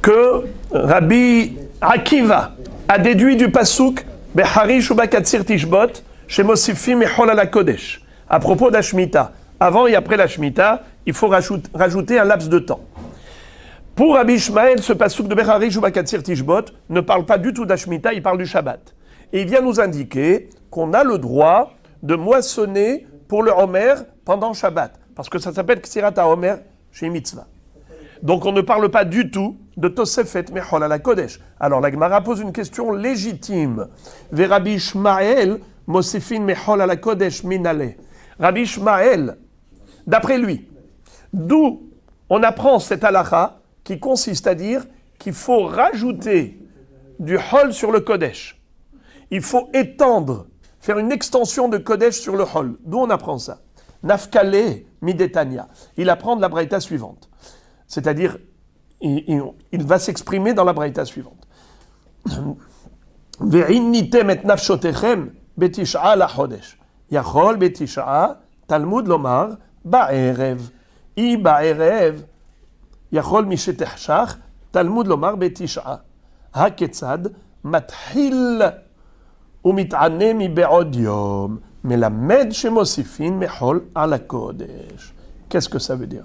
que Rabbi Akiva a déduit du pasuk Beharish ou Bakatsir Tishbot chez Mosifim et Cholala Kodesh à propos de la Shemitah. Avant et après la Shemitah, il faut rajouter un laps de temps. Pour Rabbi Ishmael, ce pasuk de Beharish ou Bakatsir Tishbot ne parle pas du tout de la Shemitah, il parle du Shabbat. Et il vient nous indiquer qu'on a le droit de moissonner pour le Homer pendant Shabbat. Parce que ça s'appelle Ksirat HaOmer chez Mitzvah. Donc on ne parle pas du tout de Tosefet Mechol à la Kodesh. Alors la Gemara pose une question légitime. Ve Rabbi Ishmael Mosifin Mechol à la Kodesh Minale. Rabbi Ishmael, d'après lui, d'où on apprend cette halakha qui consiste à dire qu'il faut rajouter du Hol sur le Kodesh. Il faut étendre, faire une extension de Kodesh sur le Hol. D'où on apprend ça? Nafkale Midetania. Il apprend de la braïta suivante. C'est-à-dire, il va s'exprimer dans la braïta suivante. Ve'innitem et nafshotechem betisha la chodesh. Yachol betisha Talmud lomar ba'erev. I ba'erev yachol mishetechshach Talmud lomar betisha. Haketzad mathil umit'ane mi be'od yom. Melamed shemosifin mechol ala kodesh. Qu'est-ce que ça veut dire?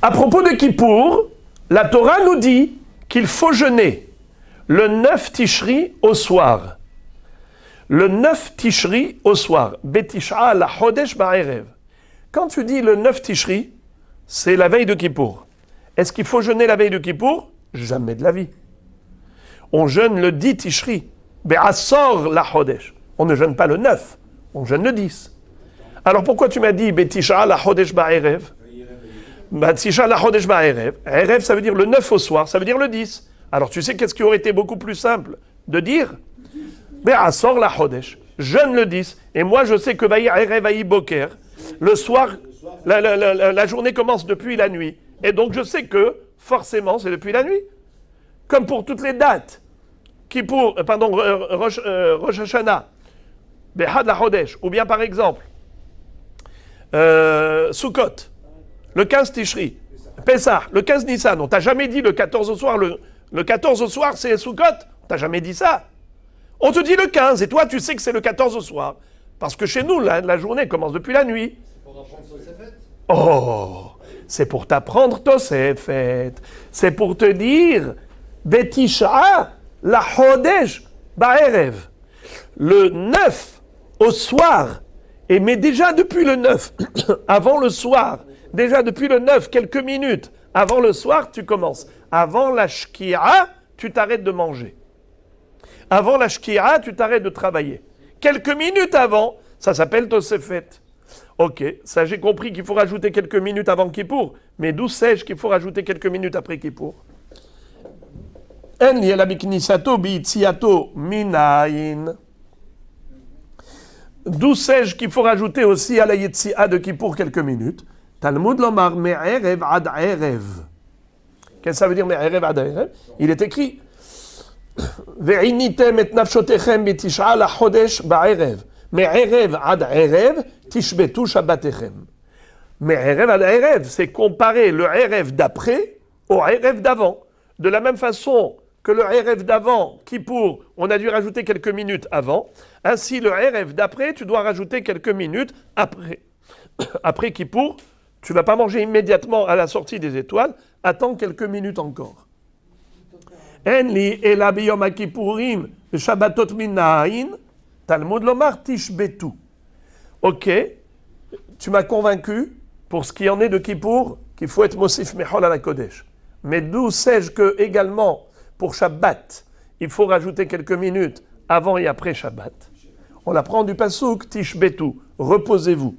À propos de Kippour, la Torah nous dit qu'il faut jeûner le 9 Tishri au soir. Le 9 Tishri au soir. Betisha la Chodesh ba'erev. Quand tu dis le 9 Tishri, c'est la veille de Kippour. Est-ce qu'il faut jeûner la veille de Kippour? Jamais de la vie. On jeûne le 10 Tishri. Be'asor la Chodesh. On ne jeûne pas le 9, on jeûne le 10. Alors pourquoi tu m'as dit Betisha la Chodesh ba'erev? Betisha la Chodesh ba'erev. Erev, ça veut dire le 9 au soir, ça veut dire le 10. Alors tu sais qu'est-ce qui aurait été beaucoup plus simple de dire? Be'asor la Chodesh. Jeûne le 10. Et moi je sais que Vaï Erev Vaï Boker, le soir, la journée commence depuis la nuit. Et donc je sais que forcément c'est depuis la nuit. Comme pour toutes les dates. Rosh Hashanah, Behad la Chodesh, ou bien par exemple, Sukkot, le 15 Tishri, Pessah, le 15 Nissan. On t'a jamais dit le 14 au soir, le 14 au soir c'est Sukkot. On t'a jamais dit ça. On te dit le 15, et toi tu sais que c'est le 14 au soir. Parce que chez nous, la journée commence depuis la nuit. Oh, c'est pour t'apprendre Tosefet. C'est pour te dire, Betisha, la Chodesh ba'erev. Le 9 au soir, mais déjà depuis le 9, avant le soir, déjà depuis le 9, quelques minutes avant le soir, tu commences. Avant la shkia, tu t'arrêtes de manger. Avant la shkia, tu t'arrêtes de travailler. Quelques minutes avant, ça s'appelle Tosefet. Ok, ça j'ai compris qu'il faut rajouter quelques minutes avant Kippour, mais d'où sais-je qu'il faut rajouter quelques minutes après Kippour? En liela biknisato biitziato minayin. D'où sais-je qu'il faut rajouter aussi à la Yetzia de Kippour quelques minutes? Talmud lomar me'erev ad erev. Qu'est-ce que ça veut dire me'erev ad erev? Il est écrit Ve'initem et nafshotechem betish'a lachodesh ba'erev. Me'erev ad erev tishbetu shabbatechem. Me'erev ad erev, c'est comparer le erev d'après au erev d'avant. De la même façon que le erev d'avant, Kippour, on a dû rajouter quelques minutes avant, ainsi le erev d'après, tu dois rajouter quelques minutes après. Après Kippour, tu ne vas pas manger immédiatement à la sortie des étoiles, attends quelques minutes encore. Enli ela biyom haKippurim shabbatot minayin Talmud lomar tishbetu. Ok, tu m'as convaincu pour ce qui en est de Kippour qu'il faut être mosif mechol à la Kodesh. Mais d'où sais-je que également pour Shabbat, il faut rajouter quelques minutes avant et après Shabbat. On apprend du passouk tishbetu, reposez-vous.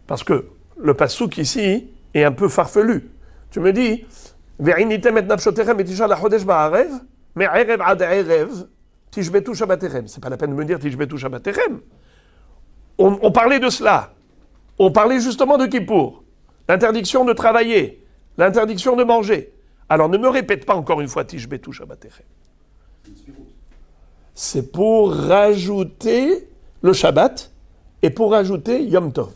Parce que le passouk ici est un peu farfelu. Tu me dis, ve'initem et nafshotechem betisha lachodesh ba'arev, me'erev ad erev, tishbetu shabbatechem. C'est pas la peine de me dire tishbetu shabbatechem. On parlait de cela. On parlait justement de Kippour. L'interdiction de travailler, l'interdiction de manger. Alors ne me répète pas encore une fois tishbetu shabbatechem. C'est pour rajouter le Shabbat et pour rajouter Yom Tov.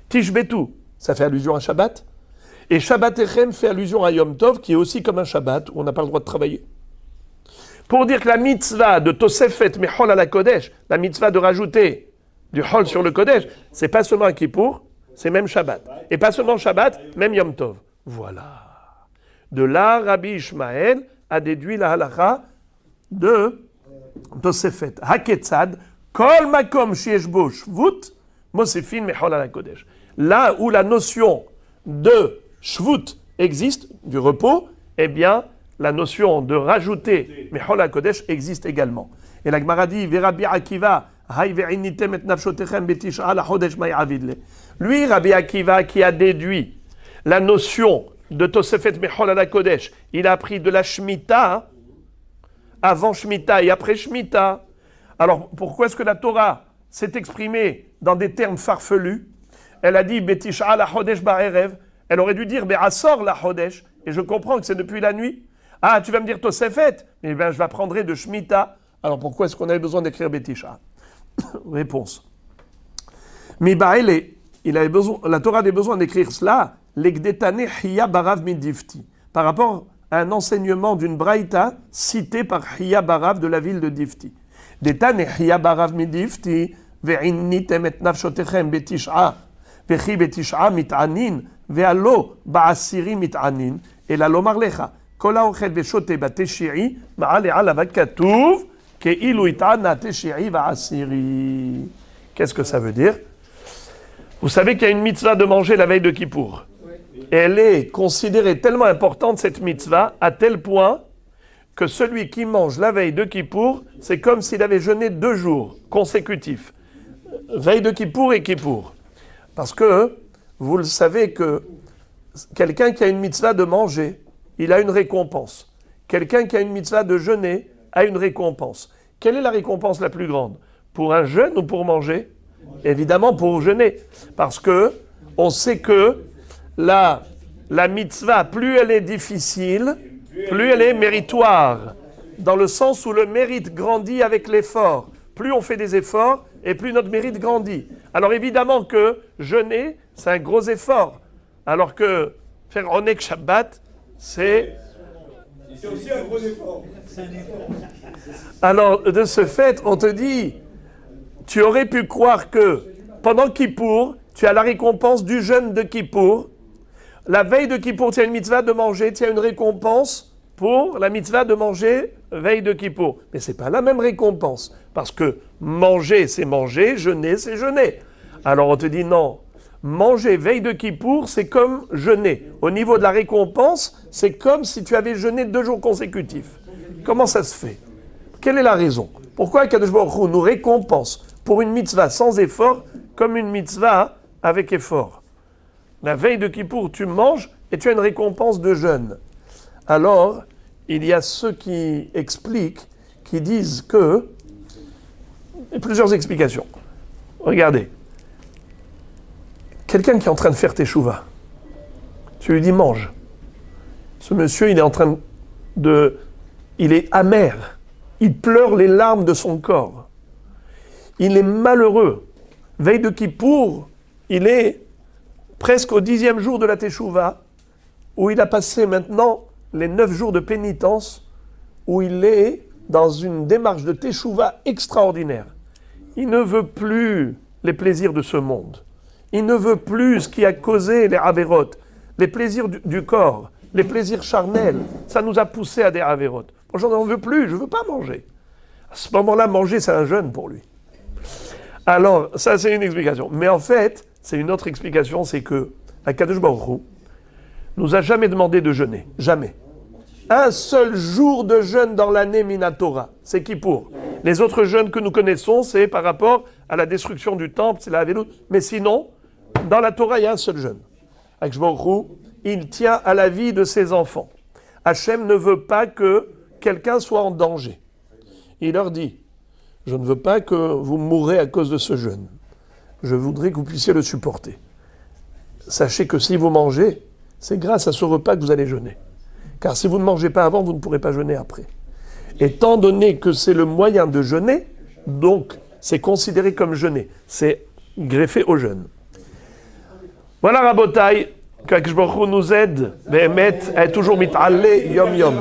Tishbetu, ça fait allusion à Shabbat. Et Shabbatechem fait allusion à Yom Tov, qui est aussi comme un Shabbat, où on n'a pas le droit de travailler. Pour dire que la mitzvah de Tosefet Mechol à la Kodesh, la mitzvah de rajouter du Hol sur le Kodesh, c'est pas seulement un Kippour, c'est même Shabbat. Et pas seulement Shabbat, même Yom Tov. Voilà. De là, Rabbi Ishmael a déduit la halacha de Tosefet. Haketzad, Kol Makom Shiesh Bo Shvut, Mosefin Mechol à la Kodesh. Là où la notion de Shvut existe, du repos, eh bien, la notion de rajouter Mechol à la Kodesh existe également. Et la Gemara dit, Rabbi Akiva, lui, Rabbi Akiva, qui a déduit la notion de Tosefet Mechol à la Kodesh, il a appris de la Shemitah, avant Shemitah et après Shemitah. Alors, pourquoi est-ce que la Torah s'est exprimée dans des termes farfelus? Elle a dit Betisha la Chodesh ba'erev. Elle aurait dû dire Be'asor la Chodesh. Et je comprends que c'est depuis la nuit. Ah, tu vas me dire Tosefet. Mais bien, je l'apprendrai de Shemitah. Alors, pourquoi est-ce qu'on avait besoin d'écrire Betisha? Réponse. Mibaele, la Torah avait besoin d'écrire cela, l'Egdetane Hiya Barav Midifti, par rapport à un enseignement d'une braïta cité par Hiya Barav de la ville de Difti. Detane Hiya Barav Midifti, ve'innitem et nafshotechem betish'a, vechi betish'a mit'anin, ve'alo ba'asiri mit'anin, et la lomar lecha, kol ha'ochel ve'shote bateshi'i, ma'ale alavat katuv, Qu'est-ce que ça veut dire? Vous savez qu'il y a une mitzvah de manger la veille de Kippour. Elle est considérée tellement importante, cette mitzvah, à tel point que celui qui mange la veille de Kippour, c'est comme s'il avait jeûné 2 jours consécutifs. Veille de Kippour et Kippour. Parce que vous le savez que quelqu'un qui a une mitzvah de manger, il a une récompense. Quelqu'un qui a une mitzvah de jeûner a une récompense. Quelle est la récompense la plus grande? Pour un jeûne ou pour manger? Évidemment pour jeûner. Parce que on sait que la mitzvah, plus elle est difficile, plus elle est méritoire. Dans le sens où le mérite grandit avec l'effort. Plus on fait des efforts, et plus notre mérite grandit. Alors évidemment que jeûner, c'est un gros effort. Alors que faire Onek Shabbat, c'est aussi un gros effort. Alors, de ce fait, on te dit, tu aurais pu croire que pendant Kippour, tu as la récompense du jeûne de Kippour. La veille de Kippour, tu as une mitzvah de manger, tu as une récompense pour la mitzvah de manger veille de Kippour. Mais ce n'est pas la même récompense, parce que manger, c'est manger, jeûner, c'est jeûner. Alors on te dit non, manger veille de Kippour, c'est comme jeûner. Au niveau de la récompense, c'est comme si tu avais jeûné 2 jours consécutifs. Comment ça se fait? Quelle est la raison? Pourquoi Kadosh Baruch Hu nous récompense pour une mitzvah sans effort comme une mitzvah avec effort? La veille de Kippour, tu manges et tu as une récompense de jeûne. Alors, il y a ceux qui expliquent, qui disent que... Il y a plusieurs explications. Regardez. Quelqu'un qui est en train de faire teshuva, tu lui dis mange. Ce monsieur, il est en train de il est amer, il pleure les larmes de son corps, il est malheureux. Veille de Kippour, il est presque au 10e jour de la Teshuvah, où il a passé maintenant les 9 jours de pénitence, où il est dans une démarche de Teshuvah extraordinaire. Il ne veut plus les plaisirs de ce monde. Il ne veut plus ce qui a causé les avérots, les plaisirs du corps, les plaisirs charnels. Ça nous a poussé à des avérots. Aujourd'hui, on ne veut plus, je ne veux pas manger. À ce moment-là, manger, c'est un jeûne pour lui. Alors, ça, c'est une explication. Mais en fait, c'est une autre explication, c'est que Akadosh Baruch Hu nous a jamais demandé de jeûner. Jamais. Un seul jour de jeûne dans l'année Minatora, c'est Kippour. Les autres jeûnes que nous connaissons, c'est par rapport à la destruction du temple, c'est la Havelut. Mais sinon, dans la Torah, il y a un seul jeûne. Akadosh Baruch Hu, il tient à la vie de ses enfants. Hachem ne veut pas que quelqu'un soit en danger. Il leur dit, je ne veux pas que vous mourrez à cause de ce jeûne. Je voudrais que vous puissiez le supporter. Sachez que si vous mangez, c'est grâce à ce repas que vous allez jeûner. Car si vous ne mangez pas avant, vous ne pourrez pas jeûner après. Étant donné que c'est le moyen de jeûner, donc c'est considéré comme jeûner. C'est greffé au jeûne. Voilà Rabotai, qu'Akadosh Baruch Hu nous aide, Behemet, à être toujours mit'allé, yom yom.